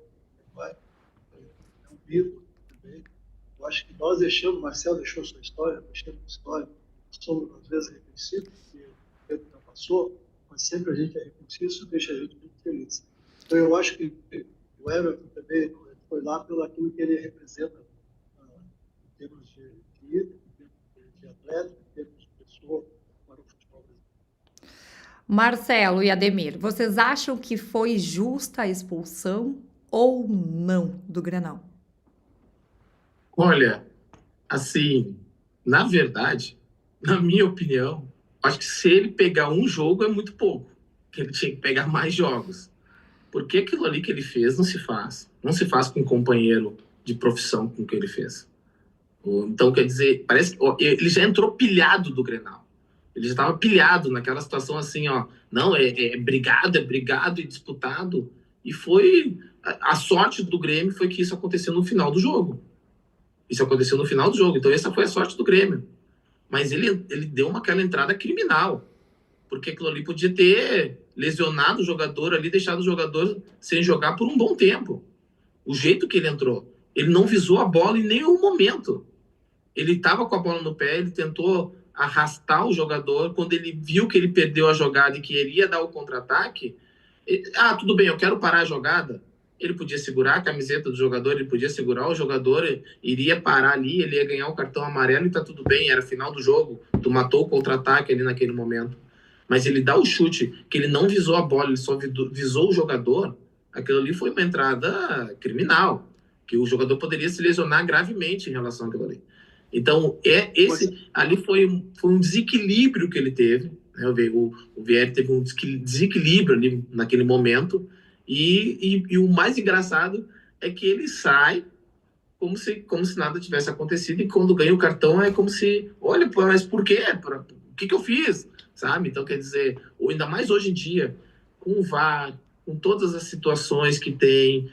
vai, é um ídolo também. Eu acho que nós deixamos, o Marcelo deixou sua história, deixamos a história, somos às vezes reconhecidos, porque o tempo já passou, mas sempre a gente é reconhecido, isso deixa a gente muito feliz. Então eu acho que o Everton também foi lá pelo aquilo que ele representa em termos de ídolo, em termos de atleta, em termos de pessoa para o futebol brasileiro. Marcelo e Ademir, vocês acham que foi justa a expulsão ou não do Grenal? Olha, assim, na verdade, na minha opinião, acho que se ele pegar um jogo é muito pouco, que ele tinha que pegar mais jogos. Porque aquilo ali que ele fez não se faz. Não se faz com um companheiro de profissão com o que ele fez. Então, quer dizer, parece que ele já entrou pilhado do Grenal. Ele já estava pilhado naquela situação assim, ó. Não, é brigado e disputado. E foi... A sorte do Grêmio foi que isso aconteceu no final do jogo. Isso aconteceu no final do jogo. Então, essa foi a sorte do Grêmio. Mas ele deu aquela entrada criminal. Porque aquilo ali podia ter lesionado o jogador ali, deixado o jogador sem jogar por um bom tempo. O jeito que ele entrou. Ele não visou a bola em nenhum momento. Ele estava com a bola no pé, ele tentou arrastar o jogador. Quando ele viu que ele perdeu a jogada e que ele ia dar o contra-ataque, tudo bem, eu quero parar a jogada. Ele podia segurar a camiseta do jogador, ele podia segurar o jogador, iria parar ali, ele ia ganhar o cartão amarelo e tá tudo bem, era final do jogo. Tu matou o contra-ataque ali naquele momento. Mas ele dá o chute, que ele não visou a bola, ele só visou o jogador, aquilo ali foi uma entrada criminal, que o jogador poderia se lesionar gravemente em relação àquilo ali. Então, ali foi um desequilíbrio que ele teve, né? O Vieri teve um desequilíbrio ali naquele momento, e o mais engraçado é que ele sai como se nada tivesse acontecido, e quando ganha o cartão é como se, olha, mas por quê? O que eu fiz? Sabe? Então, quer dizer, ainda mais hoje em dia, com o VAR, com todas as situações que tem,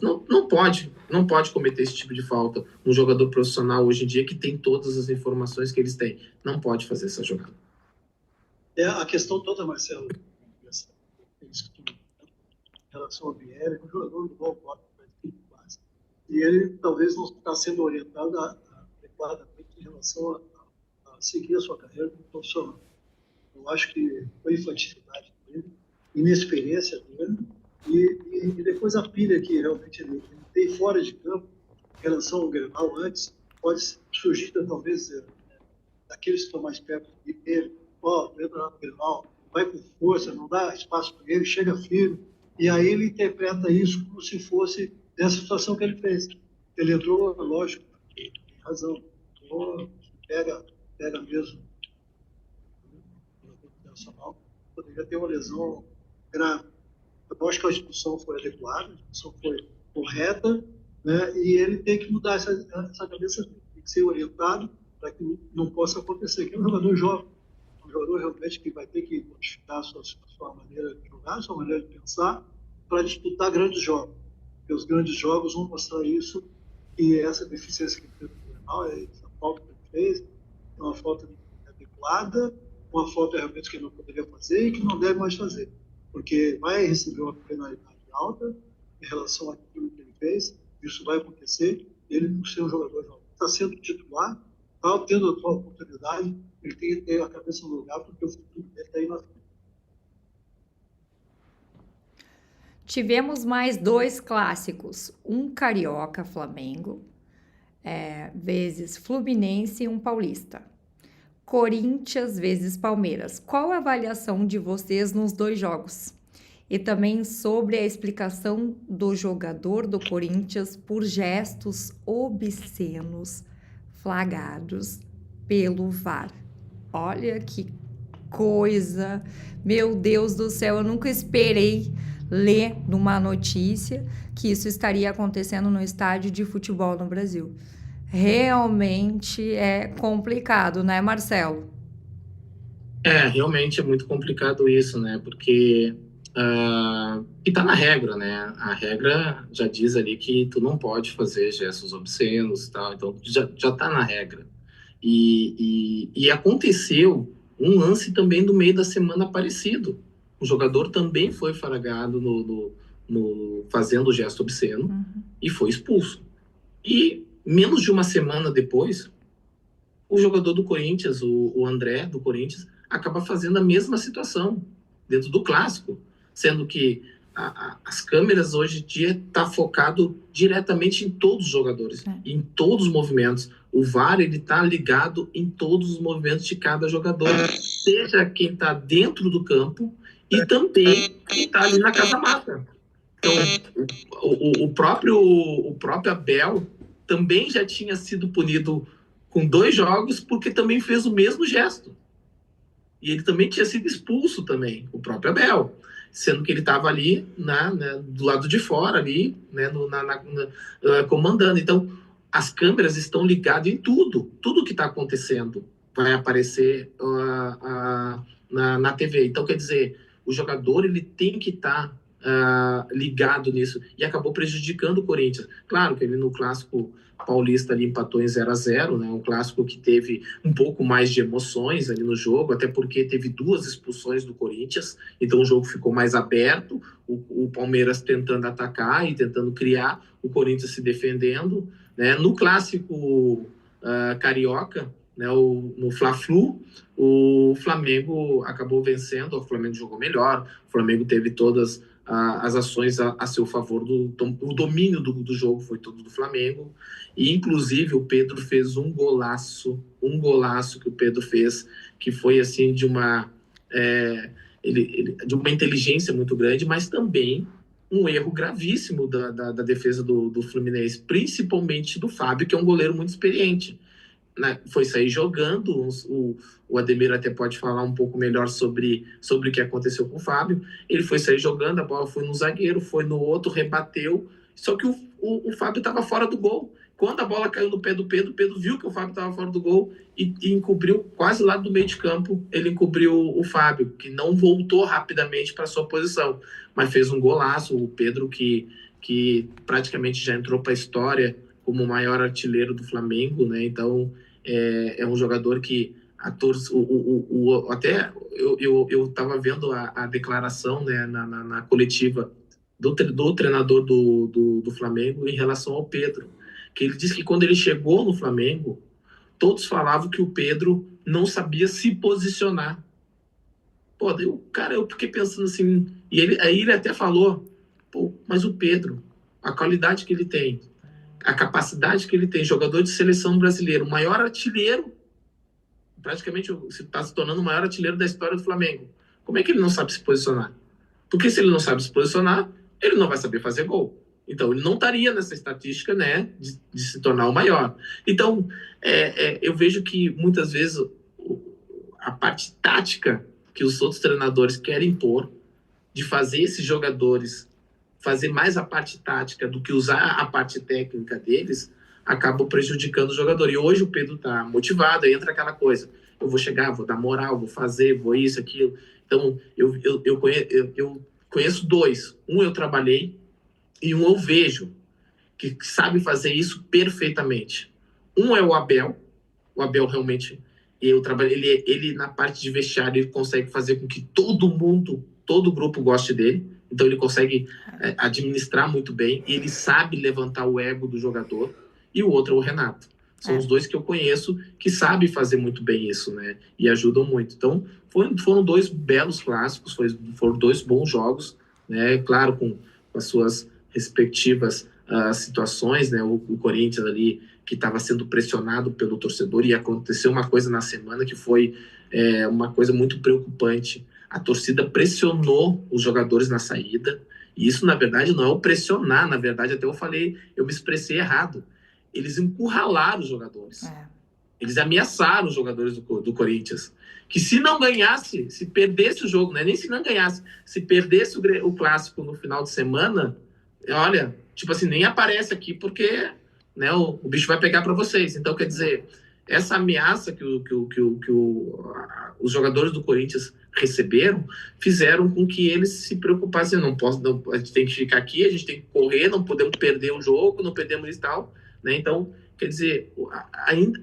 Não, não pode cometer esse tipo de falta. Um jogador profissional hoje em dia que tem todas as informações que eles têm, não pode fazer essa jogada. A questão toda, Marcelo, em relação ao Vieri, é um jogador do bom voto para a equipe base. E ele talvez não está sendo orientado adequadamente em relação a seguir a sua carreira como profissional. Eu acho que foi infantilidade dele, inexperiência dele, e depois a pilha que realmente ele tem fora de campo, em relação ao Grenal antes, pode surgir talvez daqueles que estão mais perto dele, entra no Grenal, vai com força, não dá espaço para ele, chega firme, e aí ele interpreta isso como se fosse essa situação que ele fez. Ele entrou, lógico, tem razão, pega mesmo internacional, poderia ter uma lesão grave. Eu acho que a expulsão foi adequada, a expulsão foi correta, né? E ele tem que mudar essa cabeça, tem que ser orientado para que não possa acontecer. Que é um jogador jovem, um jogador realmente que vai ter que modificar a sua maneira de jogar, a sua maneira de pensar, para disputar grandes jogos. Porque os grandes jogos vão mostrar isso, e essa deficiência que ele teve no final, essa falta que ele fez, é uma falta adequada, uma falta realmente que ele não poderia fazer e que não deve mais fazer, porque vai receber uma penalidade alta em relação àquilo que ele fez, isso vai acontecer, ele, por ser um jogador jovem, está sendo titular, está tendo a sua oportunidade, ele tem que ter a cabeça no lugar, porque o futuro dele está aí na frente. Tivemos mais 2 clássicos, um carioca, Flamengo, vezes Fluminense e um paulista. Corinthians vezes Palmeiras. Qual a avaliação de vocês nos 2 jogos? E também sobre a explicação do jogador do Corinthians por gestos obscenos flagrados pelo VAR. Olha que coisa! Meu Deus do céu, eu nunca esperei ler numa notícia que isso estaria acontecendo no estádio de futebol no Brasil. Realmente é complicado, né, Marcelo? Realmente é muito complicado isso, né? Porque e tá na regra, né? A regra já diz ali que tu não pode fazer gestos obscenos e tal, então já tá na regra. E aconteceu um lance também no meio da semana parecido. O jogador também foi flagrado no fazendo gesto obsceno e foi expulso. E menos de uma semana depois, o jogador do Corinthians, o André do Corinthians, acaba fazendo a mesma situação dentro do clássico, sendo que as câmeras hoje em dia estão focado diretamente em todos os jogadores, em todos os movimentos. O VAR ele está ligado em todos os movimentos de cada jogador, seja quem está dentro do campo e também quem está ali na casa mata. Então, o próprio Abel também já tinha sido punido com 2 jogos porque também fez o mesmo gesto. E ele também tinha sido expulso também, o próprio Abel, sendo que ele estava ali do lado de fora, ali, né, comandando. Então, as câmeras estão ligadas em tudo que está acontecendo vai aparecer na TV. Então, quer dizer, o jogador ele tem que estar ligado nisso, e acabou prejudicando o Corinthians. Claro que ele no clássico paulista ali empatou em 0-0, né? Um clássico que teve um pouco mais de emoções ali no jogo, até porque teve 2 expulsões do Corinthians, então o jogo ficou mais aberto, o Palmeiras tentando atacar e tentando criar, o Corinthians se defendendo, né? No clássico carioca, né, no Fla-Flu, o Flamengo acabou vencendo, o Flamengo jogou melhor, o Flamengo teve todas as ações a seu favor, o domínio do jogo foi todo do Flamengo, e inclusive o Pedro fez um golaço que o Pedro fez, que foi assim de uma inteligência muito grande, mas também um erro gravíssimo da defesa do Fluminense, principalmente do Fábio, que é um goleiro muito experiente. Foi sair jogando, o Ademir até pode falar um pouco melhor sobre o que aconteceu com o Fábio. Ele foi sair jogando, a bola foi no zagueiro, foi no outro, rebateu, só que o Fábio estava fora do gol. Quando a bola caiu no pé do Pedro, o Pedro viu que o Fábio estava fora do gol e encobriu, quase lá do meio de campo, ele encobriu o Fábio, que não voltou rapidamente para sua posição, mas fez um golaço. O Pedro, que que praticamente já entrou para a história como o maior artilheiro do Flamengo, né? Então, é um jogador que até eu estava vendo a declaração, né, na coletiva do treinador do Flamengo em relação ao Pedro, que ele disse que quando ele chegou no Flamengo, todos falavam que o Pedro não sabia se posicionar. Pô, eu fiquei pensando assim, aí ele até falou, pô, mas o Pedro, a qualidade que ele tem, a capacidade que ele tem, jogador de seleção brasileira, o maior artilheiro, praticamente está se tornando o maior artilheiro da história do Flamengo. Como é que ele não sabe se posicionar? Porque se ele não sabe se posicionar, ele não vai saber fazer gol. Então, ele não estaria nessa estatística, né, de se tornar o maior. Então, eu vejo que muitas vezes a parte tática que os outros treinadores querem pôr, de fazer esses jogadores fazer mais a parte tática do que usar a parte técnica deles, acabam prejudicando o jogador. E hoje o Pedro está motivado, aí entra aquela coisa, eu vou chegar, vou dar moral, vou fazer, vou isso, aquilo. Então, eu conheço dois. Um eu trabalhei e um eu vejo que sabe fazer isso perfeitamente. Um é o Abel realmente, ele na parte de vestiário, ele consegue fazer com que todo o grupo goste dele, então ele consegue administrar muito bem, e ele sabe levantar o ego do jogador, e o outro é o Renato. São os dois que eu conheço que sabem fazer muito bem isso, né, e ajudam muito. Então, foram dois belos clássicos, foram dois bons jogos, né, claro, com as suas respectivas situações, né, o Corinthians ali, que estava sendo pressionado pelo torcedor, e aconteceu uma coisa na semana que foi uma coisa muito preocupante. A torcida pressionou os jogadores na saída, e isso, na verdade, não é o pressionar, na verdade, até eu me expressei errado. Eles encurralaram os jogadores. Eles ameaçaram os jogadores do Corinthians, que se não ganhasse, se perdesse o jogo, né, nem se não ganhasse, se perdesse o clássico no final de semana, olha, tipo assim, nem aparece aqui, porque, né, o bicho vai pegar para vocês. Então, quer dizer, essa ameaça que os jogadores do Corinthians receberam, fizeram com que eles se preocupassem. A gente tem que ficar aqui, a gente tem que correr, não podemos perder o jogo, não podemos isso e tal, né? Então, quer dizer,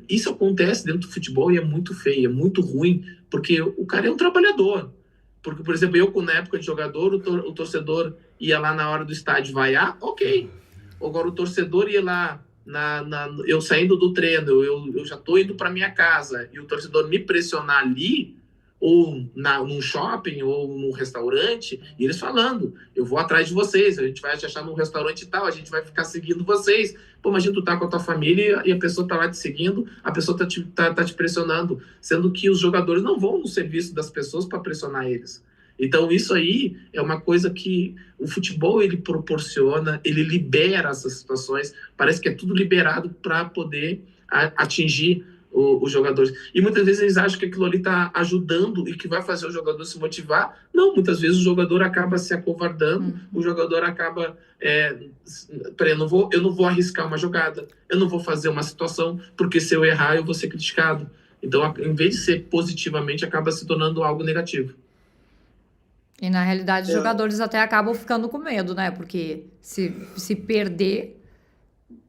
isso acontece dentro do futebol e é muito feio, é muito ruim, porque o cara é um trabalhador. Porque, por exemplo, eu, na época de jogador, o torcedor ia lá na hora do estádio vaiar, ok. Agora, o torcedor ia lá, eu saindo do treino, eu já estou indo para minha casa, e o torcedor me pressionar ali, ou num shopping, ou num restaurante, e eles falando, eu vou atrás de vocês, a gente vai te achar num restaurante e tal, a gente vai ficar seguindo vocês. Pô, imagina tu tá com a tua família e a pessoa tá lá te seguindo, a pessoa tá te pressionando, sendo que os jogadores não vão no serviço das pessoas para pressionar eles. Então, isso aí é uma coisa que o futebol, ele proporciona, ele libera essas situações, parece que é tudo liberado para poder atingir os jogadores. E muitas vezes eles acham que aquilo ali está ajudando e que vai fazer o jogador se motivar. Não, muitas vezes o jogador acaba se acovardando, o jogador acaba... Peraí, eu não vou arriscar uma jogada, eu não vou fazer uma situação, porque se eu errar eu vou ser criticado. Então, em vez de ser positivamente, acaba se tornando algo negativo. E na realidade, os jogadores até acabam ficando com medo, né? Porque se perder,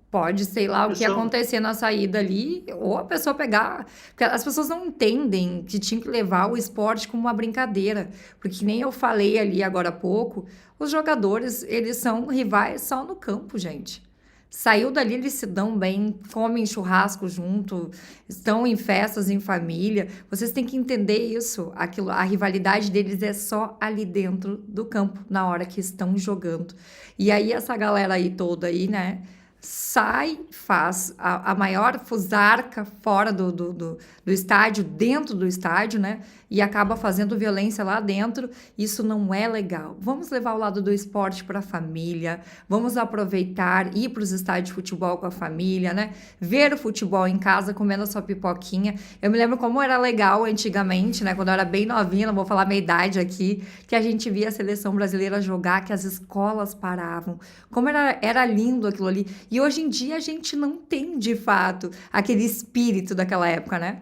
pode, sei lá, o que acontecer na saída ali, ou a pessoa pegar... Porque as pessoas não entendem que tinha que levar o esporte como uma brincadeira. Porque nem eu falei ali agora há pouco, os jogadores, eles são rivais só no campo, gente. Saiu dali, eles se dão bem, comem churrasco junto, estão em festas em família. Vocês têm que entender isso. A rivalidade deles é só ali dentro do campo, na hora que estão jogando. E aí essa galera aí toda aí, né, sai, faz a maior fusarca fora do estádio, dentro do estádio, né? E acaba fazendo violência lá dentro. Isso não é legal. Vamos levar o lado do esporte para a família, vamos aproveitar, ir para os estádios de futebol com a família, né? Ver o futebol em casa, comendo a sua pipoquinha. Eu me lembro como era legal antigamente, né? Quando eu era bem novinha, não vou falar minha idade aqui, que a gente via a seleção brasileira jogar, que as escolas paravam. Como era lindo aquilo ali. E hoje em dia a gente não tem, de fato, aquele espírito daquela época, né?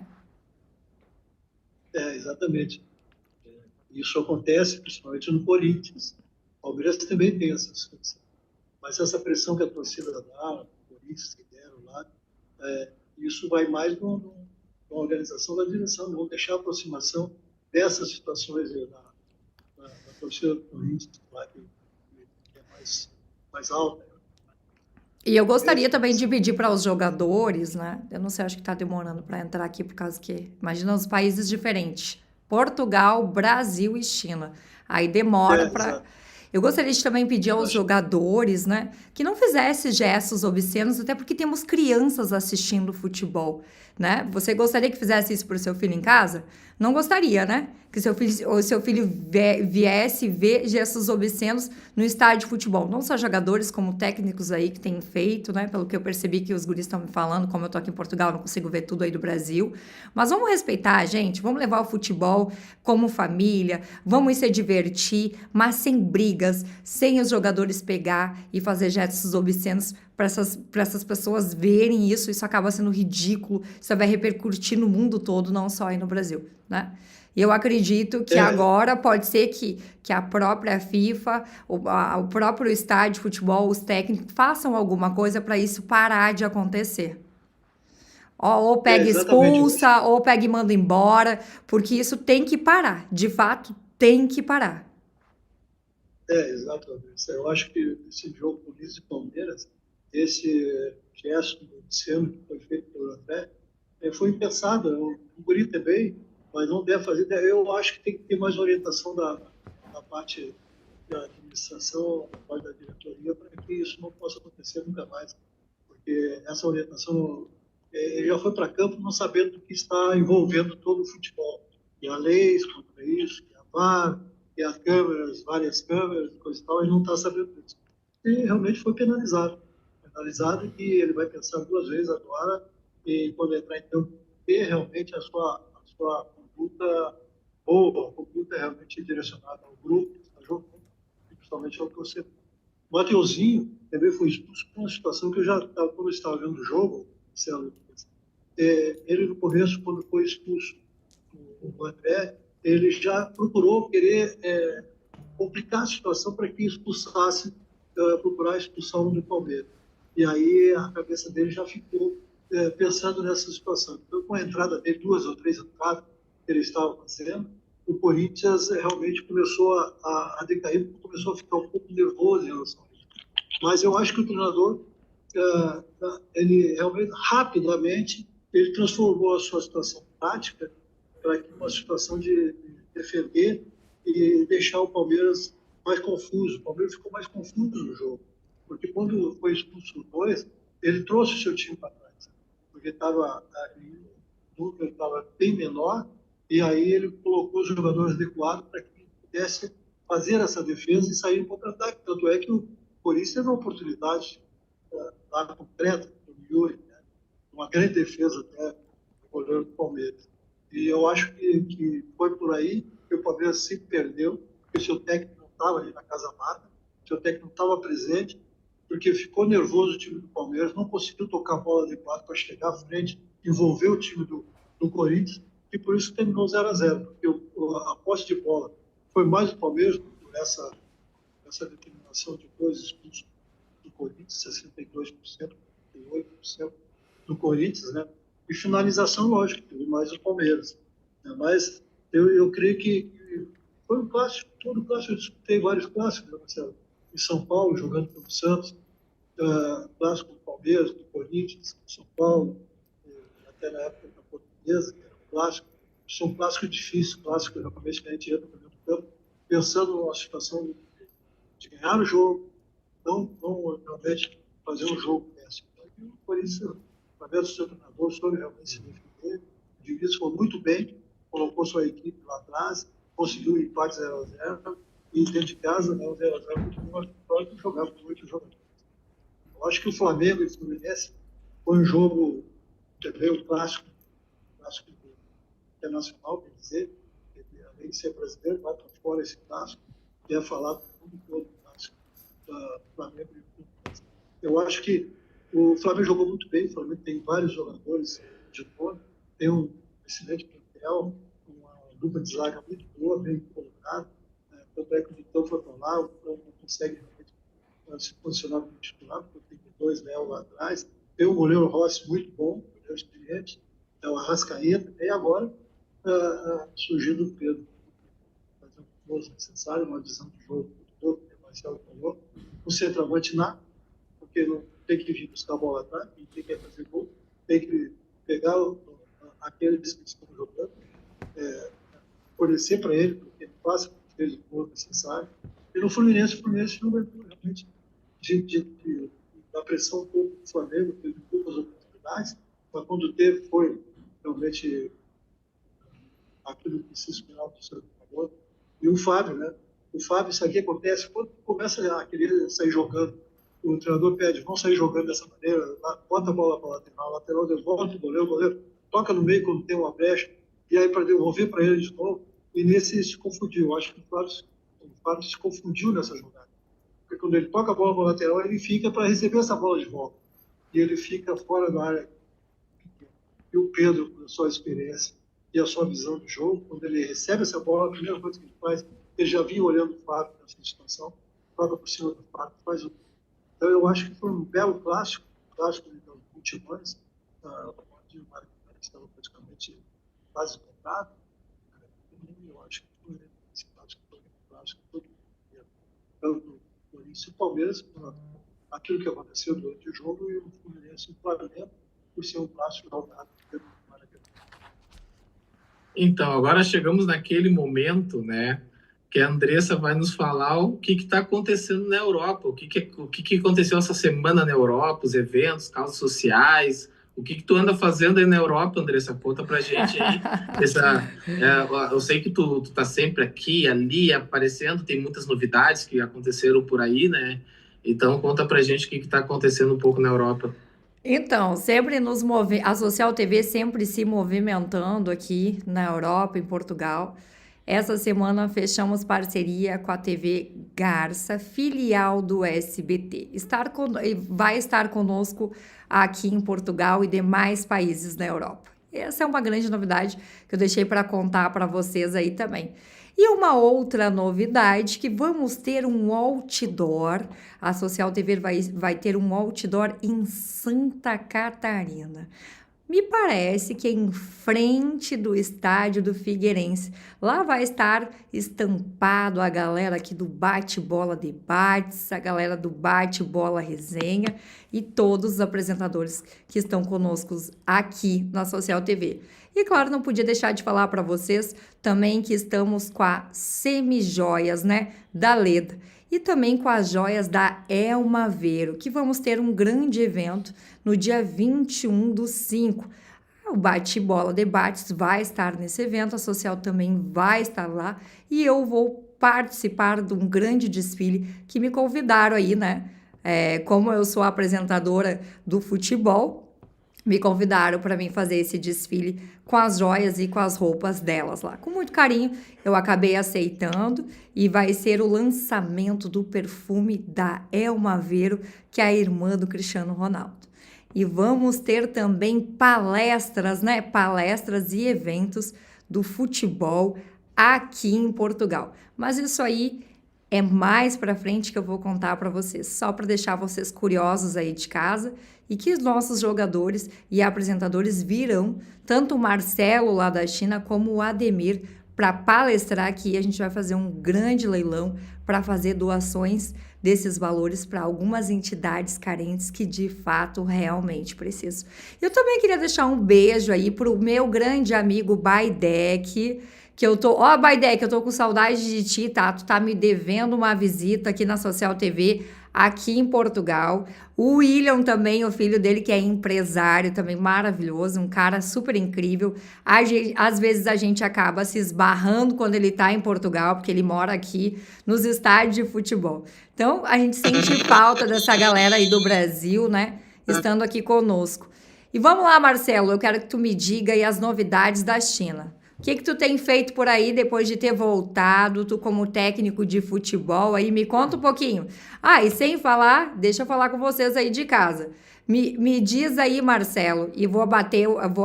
Exatamente. Isso acontece principalmente no Corinthians. O Palmeiras também tem essas coisas. mas essa pressão que a torcida dá, por isso que deram lá, isso vai mais na organização da direção, não deixar a aproximação dessas situações da torcida do Corinthians, lá que é mais alta. E eu gostaria também de pedir para os jogadores, né? Eu não sei, acho que está demorando para entrar aqui por causa que, imagina os países diferentes. Portugal, Brasil e China. Aí demora para. Exato. Eu gostaria de também pedir aos Acho jogadores, né, que não fizessem gestos obscenos, até porque temos crianças assistindo futebol, né? Você gostaria que fizesse isso para o seu filho em casa? Não gostaria, né? Que seu filho viesse ver gestos obscenos no estádio de futebol. Não só jogadores, como técnicos aí que têm feito, né? Pelo que eu percebi que os guris estão me falando, como eu tô aqui em Portugal, não consigo ver tudo aí do Brasil. Mas vamos respeitar, gente. Vamos levar o futebol como família. Vamos se divertir, mas sem brigas, sem os jogadores pegar e fazer gestos obscenos para essas pessoas verem isso. Isso acaba sendo ridículo. Isso vai repercutir no mundo todo, não só aí no Brasil, né? E eu acredito que agora pode ser que a própria FIFA, o próprio estádio de futebol, os técnicos façam alguma coisa para isso parar de acontecer. Ou pega e exatamente. expulsa, ou pega e manda embora, porque isso tem que parar. De fato, tem que parar. Exatamente. Eu acho que esse jogo Corinthians e Palmeiras, esse gesto obsceno que foi feito pelo André, foi impensado. O guri também, mas não deve fazer. Eu acho que tem que ter mais orientação da parte da administração, da parte da diretoria, para que isso não possa acontecer nunca mais. Porque essa orientação, ele já foi para campo não sabendo que está envolvendo todo o futebol. E há leis contra isso, e há VAR, e há câmeras, várias câmeras, coisa e tal, ele não está sabendo disso. E realmente foi penalizado. Penalizado, e ele vai pensar duas vezes agora, e quando entrar em campo, ter realmente a sua conduta boa, a conduta realmente direcionada ao grupo que está jogando, e principalmente ao torcedor. O Mateuzinho também foi expulso por uma situação que eu já estava, quando eu estava vendo o jogo, ele no começo, quando foi expulso o André, ele já procurou querer complicar a situação para que expulsasse, procurar a expulsão do Palmeiras. E aí a cabeça dele já ficou pensando nessa situação. Então, com a entrada dele, 2 ou 3 entradas que ele estava fazendo, o Corinthians realmente começou a decair, começou a ficar um pouco nervoso em relação a isso. Mas eu acho que o treinador, ele realmente, rapidamente, ele transformou a sua situação tática para uma situação de defender e deixar o Palmeiras mais confuso. O Palmeiras ficou mais confuso no jogo, porque quando foi expulso os dois, ele trouxe o seu time para trás, porque o número estava bem menor, e aí ele colocou os jogadores adequados para que pudesse fazer essa defesa e sair em contra-ataque. Tanto é que o Corinthians teve uma oportunidade lá concreta do Yuri, né? Uma grande defesa até do goleiro do Palmeiras. E eu acho que foi por aí que o Palmeiras se perdeu, porque o seu técnico não estava ali na Casa Mata, o seu técnico não estava presente, porque ficou nervoso o time do Palmeiras, não conseguiu tocar a bola adequada para chegar à frente, envolver o time do Corinthians, e por isso terminou 0-0, porque a posse de bola foi mais do Palmeiras, por essa determinação de 2 expulsos do Corinthians, 62%, 38% do Corinthians, né? E finalização, lógico, teve mais o Palmeiras. Né? Mas eu creio que foi um clássico, todo clássico, eu disputei vários clássicos, né, Marcelo? Em São Paulo, jogando pelo Santos, clássico do Palmeiras, do Corinthians, São Paulo, até na época da Portuguesa, que era um clássico. São clássicos difíceis, clássicos realmente que a gente entra dentro do campo, pensando numa situação de ganhar o jogo, não realmente fazer um jogo péssimo. E por isso, através do seu treinador, soube realmente se defender. O Diniz foi muito bem, colocou sua equipe lá atrás, conseguiu o empate 0-0, e dentro de casa, né, o 0-0 muito bom, a vitória que jogava com 8 jogadores. Eu acho que o Flamengo e o Fluminense foi um jogo, também um clássico internacional, quer dizer, além de ser brasileiro, vai para fora esse clássico, e é falado no mundo todo, clássico do Flamengo e o Fluminense. Eu acho que o Flamengo jogou muito bem, o Flamengo tem vários jogadores de nome, tem um excelente plantel, uma dupla de zaga muito boa, bem colocada, tanto é que o Vitão foi para lá, o Vitão não consegue realmente se posicionar como titular, porque tem dois Léo lá atrás. Tem o goleiro Rossi muito bom, goleiro experiente, é o Arrascaeta, e agora surgindo o Pedro, fazer um reforço necessário, uma visão de jogo todo, que o Marcelo falou, o centroavante nada, porque não tem que vir buscar a bola atrás, tem que fazer gol, tem que pegar aqueles que estão jogando, fornecer para ele, porque ele passa por ele o gol necessário. E no Fluminense, o Fluminense não aguentou realmente da pressão um pouco do Flamengo, teve poucas oportunidades, mas quando teve foi realmente aquilo que se esperava do seu jogador. E o Fábio, né? O Fábio, isso aqui acontece quando começa a querer sair jogando. O treinador pede, vão sair jogando dessa maneira, bota a bola para a lateral devolve o goleiro toca no meio quando tem uma brecha, e aí para devolver para ele de novo. E nesse se confundiu. Acho que o Fábio se confundiu nessa jogada. Porque quando ele toca a bola para a lateral, ele fica para receber essa bola de volta. E ele fica fora da área. E o Pedro, com a sua experiência e a sua visão do jogo, quando ele recebe essa bola, a primeira coisa que ele faz, ele já vinha olhando o Fábio nessa situação, toca por cima do Fábio, faz o... Então eu acho que foi um belo clássico das últimas, onde o Maracanã estava praticamente quase comprado. Eu acho que foi esse clássico, todo dia. Tanto o Corinthians e o Palmeiras, aquilo que aconteceu durante o jogo, e o Fluminense e o Flamengo, por ser um clássico jogado pelo Maracanã. Então, agora chegamos naquele momento, né, que a Andressa vai nos falar o que está acontecendo na Europa, o que aconteceu essa semana na Europa, os eventos, causas sociais, o que tu anda fazendo aí na Europa, Andressa? Conta pra gente aí. Eu sei que tu tá sempre aqui, ali, aparecendo, tem muitas novidades que aconteceram por aí, né? Então, conta pra gente o que está acontecendo um pouco na Europa. Então, sempre a Social TV sempre se movimentando aqui na Europa, em Portugal. Essa semana fechamos parceria com a TV Garça, filial do SBT. Vai estar conosco aqui em Portugal e demais países na Europa. Essa é uma grande novidade que eu deixei para contar para vocês aí também. E uma outra novidade, que vamos ter um outdoor. A Social TV vai ter um outdoor em Santa Catarina. Me parece que é em frente do estádio do Figueirense. Lá vai estar estampado a galera aqui do Bate-Bola Debates, a galera do Bate-Bola Resenha e todos os apresentadores que estão conosco aqui na Social TV. E claro, não podia deixar de falar para vocês também que estamos com a Semijoias, né, da Leda. E também com as joias da Elma Vero, que vamos ter um grande evento no dia 21/5. O Bate-Bola Debates vai estar nesse evento, a Social também vai estar lá e eu vou participar de um grande desfile que me convidaram aí, né? Como eu sou apresentadora do futebol, me convidaram para mim fazer esse desfile com as joias e com as roupas delas lá. Com muito carinho, eu acabei aceitando e vai ser o lançamento do perfume da Elma Vero, que é a irmã do Cristiano Ronaldo. E vamos ter também palestras, né? Palestras e eventos do futebol aqui em Portugal. Mas isso aí é mais para frente que eu vou contar para vocês, só para deixar vocês curiosos aí de casa e que os nossos jogadores e apresentadores virão, tanto o Marcelo lá da China como o Ademir, para palestrar aqui. A gente vai fazer um grande leilão para fazer doações desses valores para algumas entidades carentes que de fato realmente precisam. Eu também queria deixar um beijo aí para o meu grande amigo Baidec, que eu tô, Baidec, eu tô com saudade de ti, tá? Tu tá me devendo uma visita aqui na Social TV, aqui em Portugal. O William também, o filho dele, que é empresário, também maravilhoso, um cara super incrível. Às vezes a gente acaba se esbarrando quando ele tá em Portugal, porque ele mora aqui nos estádios de futebol. Então, a gente sente falta dessa galera aí do Brasil, né? Estando aqui conosco. E vamos lá, Marcelo, eu quero que tu me diga aí as novidades da China. O que tu tem feito por aí depois de ter voltado, tu como técnico de futebol aí? Me conta um pouquinho. E sem falar, deixa eu falar com vocês aí de casa. Me diz aí, Marcelo, e vou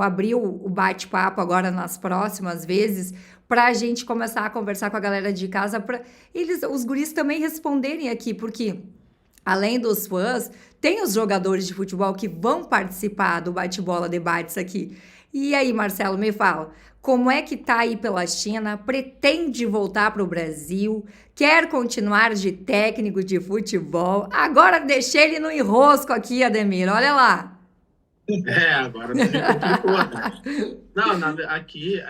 abrir o bate-papo agora nas próximas vezes para a gente começar a conversar com a galera de casa, para os guris também responderem aqui, porque além dos fãs, tem os jogadores de futebol que vão participar do Bate-Bola Debates aqui. E aí, Marcelo, me fala, como é que tá aí pela China? Pretende voltar para o Brasil? Quer continuar de técnico de futebol? Agora deixei ele no enrosco aqui, Ademir, olha lá. Agora tu me complicou, né? Não, aqui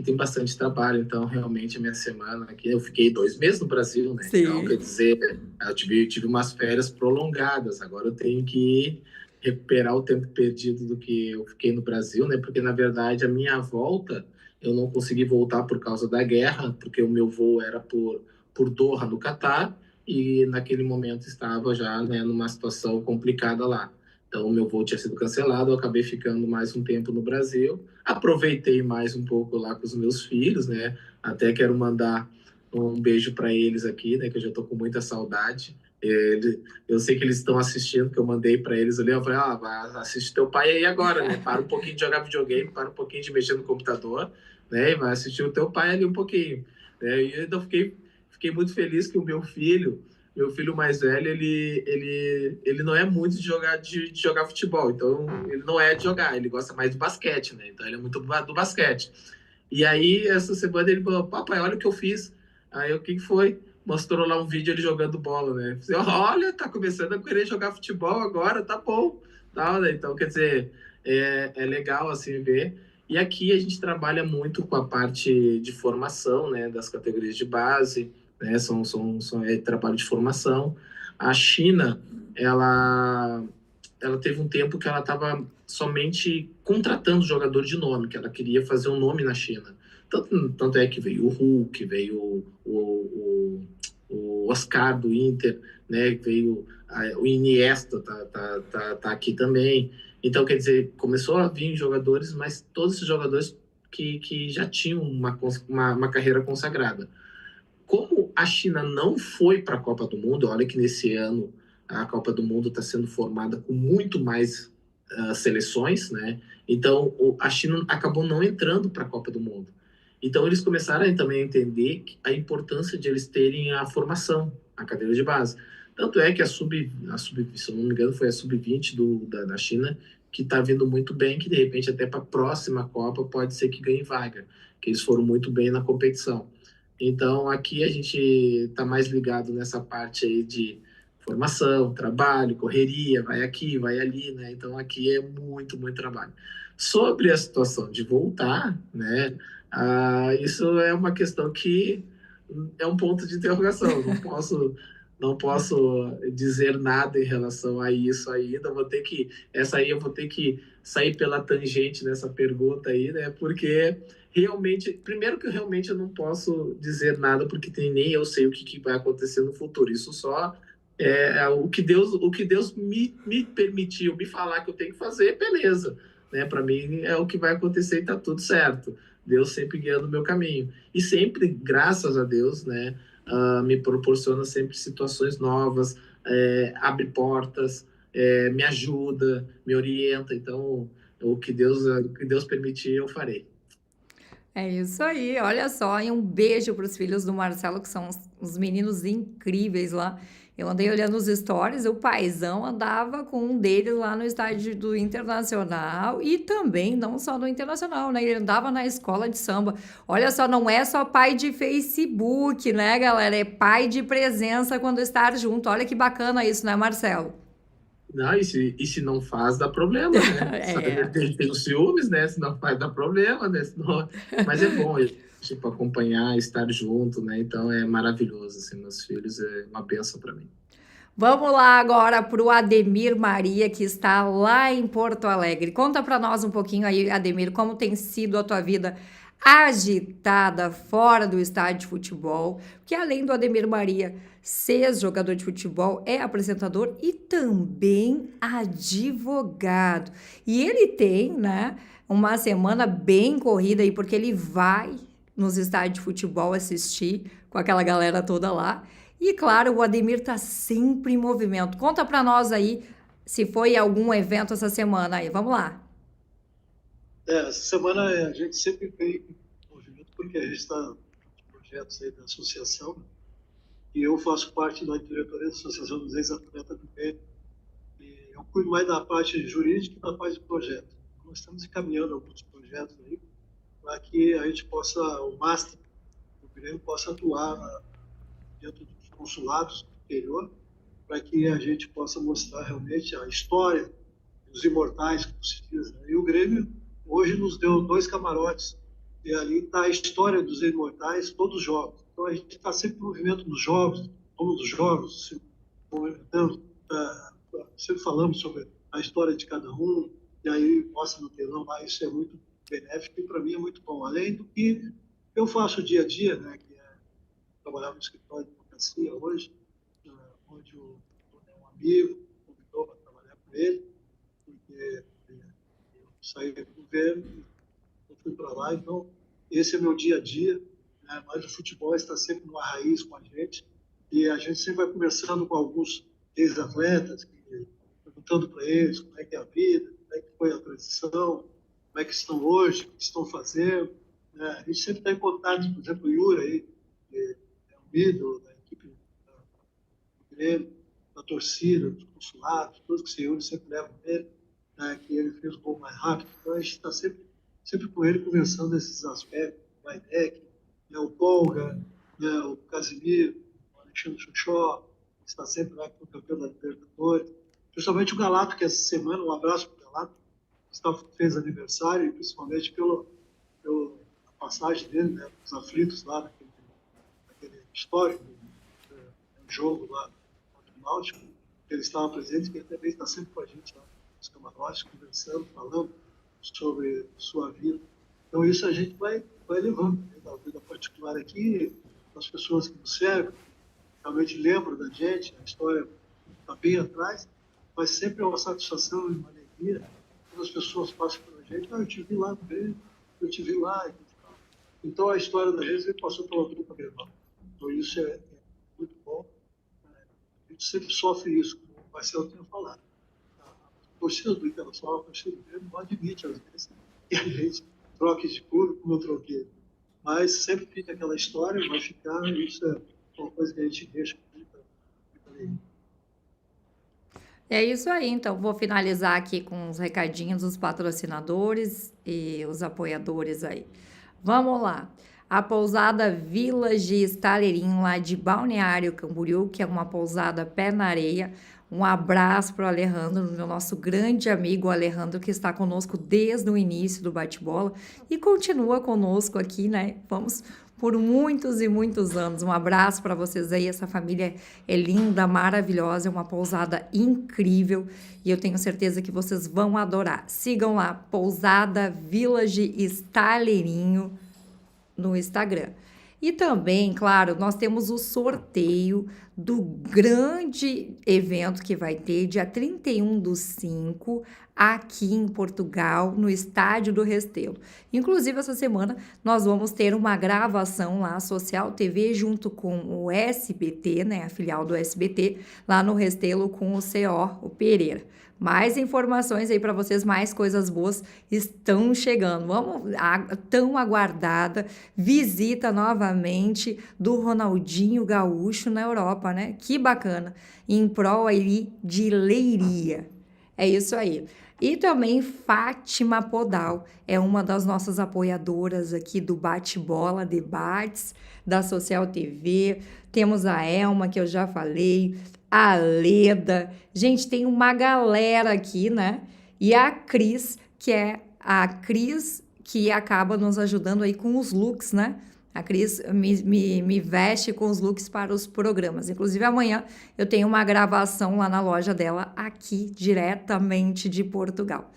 tem bastante trabalho, então realmente a minha semana aqui, eu fiquei 2 meses no Brasil, né? Então, quer Sim. dizer, eu tive umas férias prolongadas, agora eu tenho que recuperar o tempo perdido do que eu fiquei no Brasil, né? Porque, na verdade, a minha volta, eu não consegui voltar por causa da guerra, porque o meu voo era por Doha, no Catar, e naquele momento estava já, né, numa situação complicada lá. Então, o meu voo tinha sido cancelado, eu acabei ficando mais um tempo no Brasil. Aproveitei mais um pouco lá com os meus filhos, né? Até quero mandar um beijo para eles aqui, né? Que eu já estou com muita saudade. Eu sei que eles estão assistindo, que eu mandei para eles ali. Eu falei, vai assistir teu pai aí agora, né? Para um pouquinho de jogar videogame, para um pouquinho de mexer no computador, né? E vai assistir o teu pai ali um pouquinho. Né? E então fiquei muito feliz que o meu filho mais velho, ele não é muito de jogar futebol, então ele não é de jogar, ele gosta mais de basquete, né? Então ele é muito do basquete. E aí, essa semana ele falou, papai, olha o que eu fiz. Aí, o que foi? Mostrou lá um vídeo ele jogando bola, né? Eu falei, olha, tá começando a querer jogar futebol agora, tá bom. Tá, né? Então, quer dizer, é legal, assim, ver. E aqui a gente trabalha muito com a parte de formação, né? Das categorias de base, né? É trabalho de formação. A China, ela, ela teve um tempo que ela estava somente contratando jogador de nome, que ela queria fazer um nome na China. Tanto é que veio o Hulk, veio o Oscar do Inter, né? Veio o Iniesta, tá aqui também. Então, quer dizer, começou a vir jogadores, mas todos esses jogadores que já tinham uma carreira consagrada. Como a China não foi para a Copa do Mundo, olha que nesse ano a Copa do Mundo está sendo formada com muito mais seleções, né? Então a China acabou não entrando para a Copa do Mundo. Então eles começaram também a entender a importância de eles terem a formação, a cadeira de base. Tanto é que se eu não me engano, foi a sub-20 da China que está vindo muito bem, que de repente até para a próxima Copa pode ser que ganhe vaga, que eles foram muito bem na competição. Então, aqui a gente está mais ligado nessa parte aí de formação, trabalho, correria, vai aqui, vai ali, né? Então, aqui é muito, muito trabalho. Sobre a situação de voltar, né? Isso é uma questão que é um ponto de interrogação. Não posso dizer nada em relação a isso ainda. Essa aí eu vou ter que sair pela tangente nessa pergunta aí, né? Porque realmente, primeiro que realmente eu não posso dizer nada, porque nem eu sei o que vai acontecer no futuro. Isso só é o que Deus me permitiu me falar que eu tenho que fazer, beleza. Né? Para mim é o que vai acontecer e tá tudo certo. Deus sempre guiando o meu caminho. E sempre, graças a Deus, né, me proporciona sempre situações novas, abre portas, me ajuda, me orienta. Então, o que Deus permitir, eu farei. É isso aí, olha só, e um beijo para os filhos do Marcelo, que são uns meninos incríveis lá. Eu andei olhando os stories, o paizão andava com um deles lá no estádio do Internacional e também, não só no Internacional, né? Ele andava na escola de samba. Olha só, não é só pai de Facebook, né, galera? É pai de presença quando estar junto. Olha que bacana isso, né, Marcelo? Não, e se não faz, dá problema, né? Sabe, É. ele tem os ciúmes, né? Se não faz, dá problema, né? Mas é bom, tipo, acompanhar, estar junto, né? Então é maravilhoso, assim, meus filhos é uma bênção para mim. Vamos lá agora para o Ademir Maria, que está lá em Porto Alegre. Conta para nós um pouquinho aí, Ademir, como tem sido a tua vida agitada fora do estádio de futebol, porque além do Ademir Maria ser jogador de futebol, é apresentador e também advogado. E ele tem, né, uma semana bem corrida aí, porque ele vai nos estádios de futebol assistir com aquela galera toda lá. E claro, o Ademir está sempre em movimento. Conta para nós aí se foi algum evento essa semana aí. Vamos lá. Essa semana a gente sempre tem movimento, porque a gente está nos projetos aí da associação, e eu faço parte da diretoria da Associação dos Ex-Atletas do Grêmio. E eu cuido mais da parte jurídica e da parte de projeto. Nós estamos encaminhando alguns projetos aí para que a gente possa, o Master do Grêmio possa atuar dentro dos consulados do interior, para que a gente possa mostrar realmente a história dos imortais, como se diz, né? E o Grêmio hoje nos deu 2 camarotes, e ali está a história dos imortais, todos os jogos. Então a gente está sempre em movimento nos jogos, todos os jogos, se movimentando, sempre falamos sobre a história de cada um, e aí mostra no telão lá, isso é muito benéfico e para mim é muito bom. Além do que eu faço dia a dia, né, que é trabalhar no escritório de advocacia hoje, onde um amigo convidou para trabalhar com ele, porque eu saí do governo e eu fui para lá, então esse é meu dia a dia, né, mas o futebol está sempre numa raiz com a gente, e a gente sempre vai conversando com alguns ex-atletas, perguntando para eles como é que é a vida, como é que foi a transição, como é que estão hoje, o que estão fazendo, né? A gente sempre está em contato, por exemplo, o Yuri aí, que é um ídolo da equipe do Grêmio, da torcida, dos consulados, todos que se reúnem sempre levam ele, né, que ele fez o gol mais rápido. Então a gente está sempre com ele conversando nesses aspectos, o Vaidec, né, o Polga, né, o Casimiro, o Alexandre Xuxó, que está sempre lá com o campeão da Libertadores, principalmente o Galato, que essa semana, um abraço para o Galato, que fez aniversário, e principalmente pela passagem dele, né, os aflitos lá, naquele histórico jogo lá contra o Náutico, ele estava presente, que ele também está sempre com a gente lá nos camarotes, conversando, falando sobre sua vida. Então isso a gente vai levando, né, da vida particular aqui, as pessoas que nos cercam, realmente lembram da gente, a história está bem atrás, mas sempre é uma satisfação e uma alegria quando as pessoas passam pela gente, eu te vi lá no Grêmio, eu te vi lá. Então a história da gente passou pela dupla Grenal. Então isso é muito bom. A gente sempre sofre isso, como o Marcelo tinha falado. A torcida do Internacional, a torcida do Grêmio não admite, às vezes, que a gente troque de cor como eu troquei. Mas sempre fica aquela história, vai ficar, isso é uma coisa que a gente deixa muito alegre. É isso aí, então vou finalizar aqui com os recadinhos dos patrocinadores e os apoiadores aí. Vamos lá. A pousada Village Estaleirinho, lá de Balneário Camboriú, que é uma pousada pé na areia. Um abraço para o Alejandro, meu nosso grande amigo Alejandro, que está conosco desde o início do bate-bola e continua conosco aqui, né? Vamos por muitos e muitos anos. Um abraço para vocês aí, essa família é linda, maravilhosa, é uma pousada incrível e eu tenho certeza que vocês vão adorar. Sigam lá, Pousada Village Estaleirinho no Instagram. E também, claro, nós temos o sorteio do grande evento que vai ter dia 31/5 aqui em Portugal, no Estádio do Restelo. Inclusive, essa semana nós vamos ter uma gravação lá, Social TV, junto com o SBT, né, a filial do SBT, lá no Restelo com o CO, o Pereira. Mais informações aí para vocês, mais coisas boas estão chegando. Vamos, tão aguardada visita novamente do Ronaldinho Gaúcho na Europa, né? Que bacana, em prol aí de Leiria. É isso aí. E também Fátima Podal é uma das nossas apoiadoras aqui do Bate-Bola Debates, da Social TV. Temos a Elma, que eu já falei, a Leda. Gente, tem uma galera aqui, né? E a Cris, que acaba nos ajudando aí com os looks, né? A Cris me veste com os looks para os programas. Inclusive, amanhã eu tenho uma gravação lá na loja dela, aqui, diretamente de Portugal.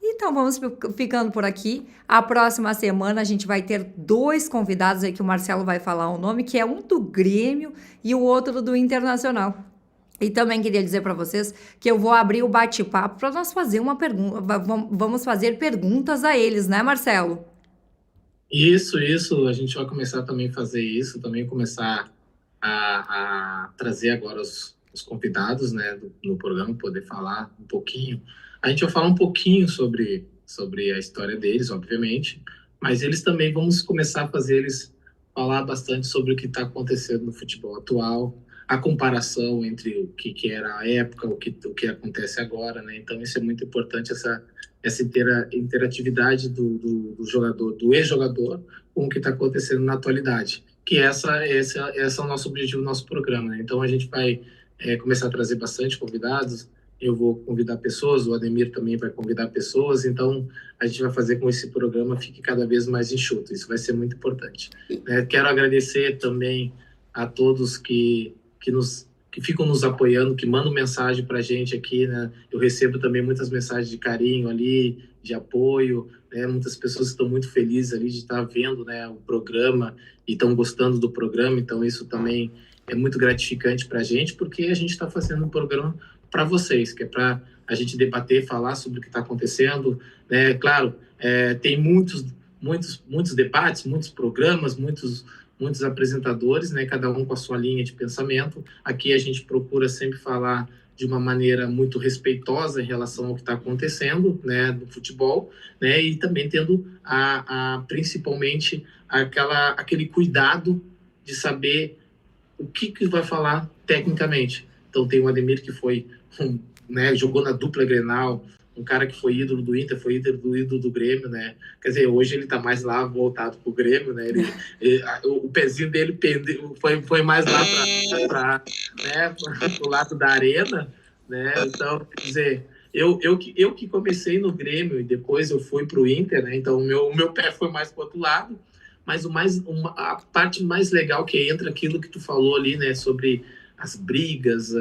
Então, vamos ficando por aqui. A próxima semana a gente vai ter 2 convidados aí que o Marcelo vai falar o nome, que é um do Grêmio e o outro do Internacional. E também queria dizer para vocês que eu vou abrir o bate-papo para nós fazer uma pergunta. Vamos fazer perguntas a eles, né, Marcelo? Isso. A gente vai começar também a fazer isso, também começar a trazer agora os convidados, né, no programa, poder falar um pouquinho. A gente vai falar um pouquinho sobre a história deles, obviamente, mas eles também vamos começar a fazer eles falar bastante sobre o que está acontecendo no futebol atual, a comparação entre o que era a época, o que acontece agora, né? Então isso é muito importante, essa interatividade do jogador, do ex-jogador, com o que está acontecendo na atualidade. Que esse é o nosso objetivo do nosso programa, né? Então a gente vai começar a trazer bastante convidados. Eu vou convidar pessoas, o Ademir também vai convidar pessoas, então a gente vai fazer com que esse programa fique cada vez mais enxuto. Isso vai ser muito importante. Quero agradecer também a todos que ficam nos apoiando, que mandam mensagem para a gente aqui, né? Eu recebo também muitas mensagens de carinho ali, de apoio, né? Muitas pessoas estão muito felizes ali de estar vendo, né, o programa e estão gostando do programa, então isso também é muito gratificante para a gente, porque a gente está fazendo um programa para vocês, que é para a gente debater, falar sobre o que está acontecendo, né? Claro, tem muitos debates, muitos programas, muitos apresentadores, né? Cada um com a sua linha de pensamento. Aqui a gente procura sempre falar de uma maneira muito respeitosa em relação ao que está acontecendo, né, no futebol, né, e também tendo principalmente aquele cuidado de saber o que vai falar tecnicamente. Então tem o Ademir que foi, né, jogou na dupla Grenal, um cara que foi ídolo do Inter, foi ídolo do Grêmio, né? Quer dizer, hoje ele tá mais lá voltado pro Grêmio, né? O pezinho dele foi mais lá para né, pro lado da arena, né? Então, quer dizer, eu que comecei no Grêmio e depois eu fui pro Inter, né? Então o meu pé foi mais pro outro lado, mas a parte mais legal que entra aquilo que tu falou ali, né? Sobre as brigas,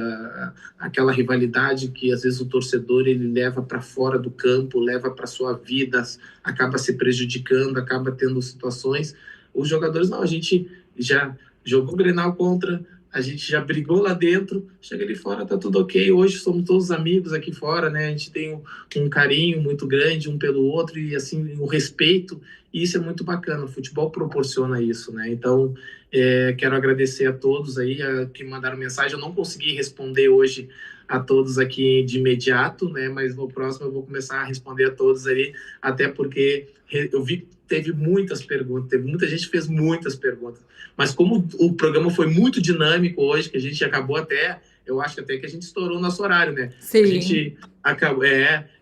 aquela rivalidade que às vezes o torcedor ele leva para fora do campo, leva para sua vida, acaba se prejudicando, acaba tendo situações. Os jogadores, não, a gente já jogou Grenal contra, a gente já brigou lá dentro, chega ali fora, tá tudo ok, hoje somos todos amigos aqui fora, né? A gente tem um carinho muito grande um pelo outro e assim, um respeito, e isso é muito bacana, o futebol proporciona isso, né? Então, quero agradecer a todos aí que mandaram mensagem. Eu não consegui responder hoje a todos aqui de imediato, né? Mas no próximo eu vou começar a responder a todos aí, até porque eu vi que teve muitas perguntas, muita gente fez muitas perguntas. Mas como o programa foi muito dinâmico hoje, que a gente acabou eu acho até que a gente estourou o nosso horário, né? Sim. A gente acabou,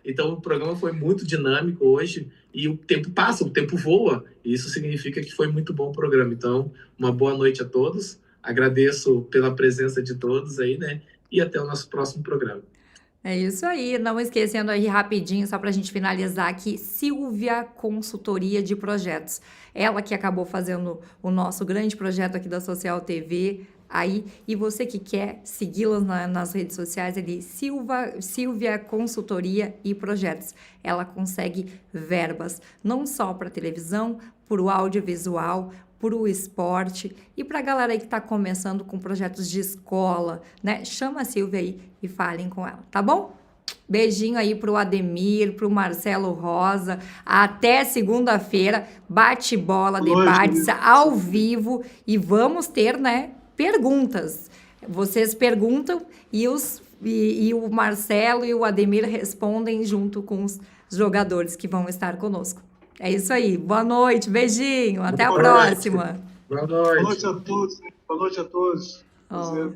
então o programa foi muito dinâmico hoje e o tempo passa, o tempo voa. E isso significa que foi muito bom o programa. Então, uma boa noite a todos. Agradeço pela presença de todos aí, né? E até o nosso próximo programa. É isso aí, não esquecendo aí rapidinho, só para a gente finalizar aqui, Silvia Consultoria de Projetos. Ela que acabou fazendo o nosso grande projeto aqui da Social TV, aí, e você que quer segui-las nas redes sociais ali, Silvia Consultoria e Projetos. Ela consegue verbas, não só para televisão, para o audiovisual, para o esporte e para a galera aí que está começando com projetos de escola, né? Chama a Silvia aí e falem com ela, tá bom? Beijinho aí pro Ademir, pro Marcelo Rosa. Até segunda-feira, bate-bola, debates ao vivo e vamos ter, né, perguntas. Vocês perguntam e o Marcelo e o Ademir respondem junto com os jogadores que vão estar conosco. É isso aí. Boa noite, beijinho. Até a próxima. Boa noite. Boa noite a todos. Boa noite a todos. Oh.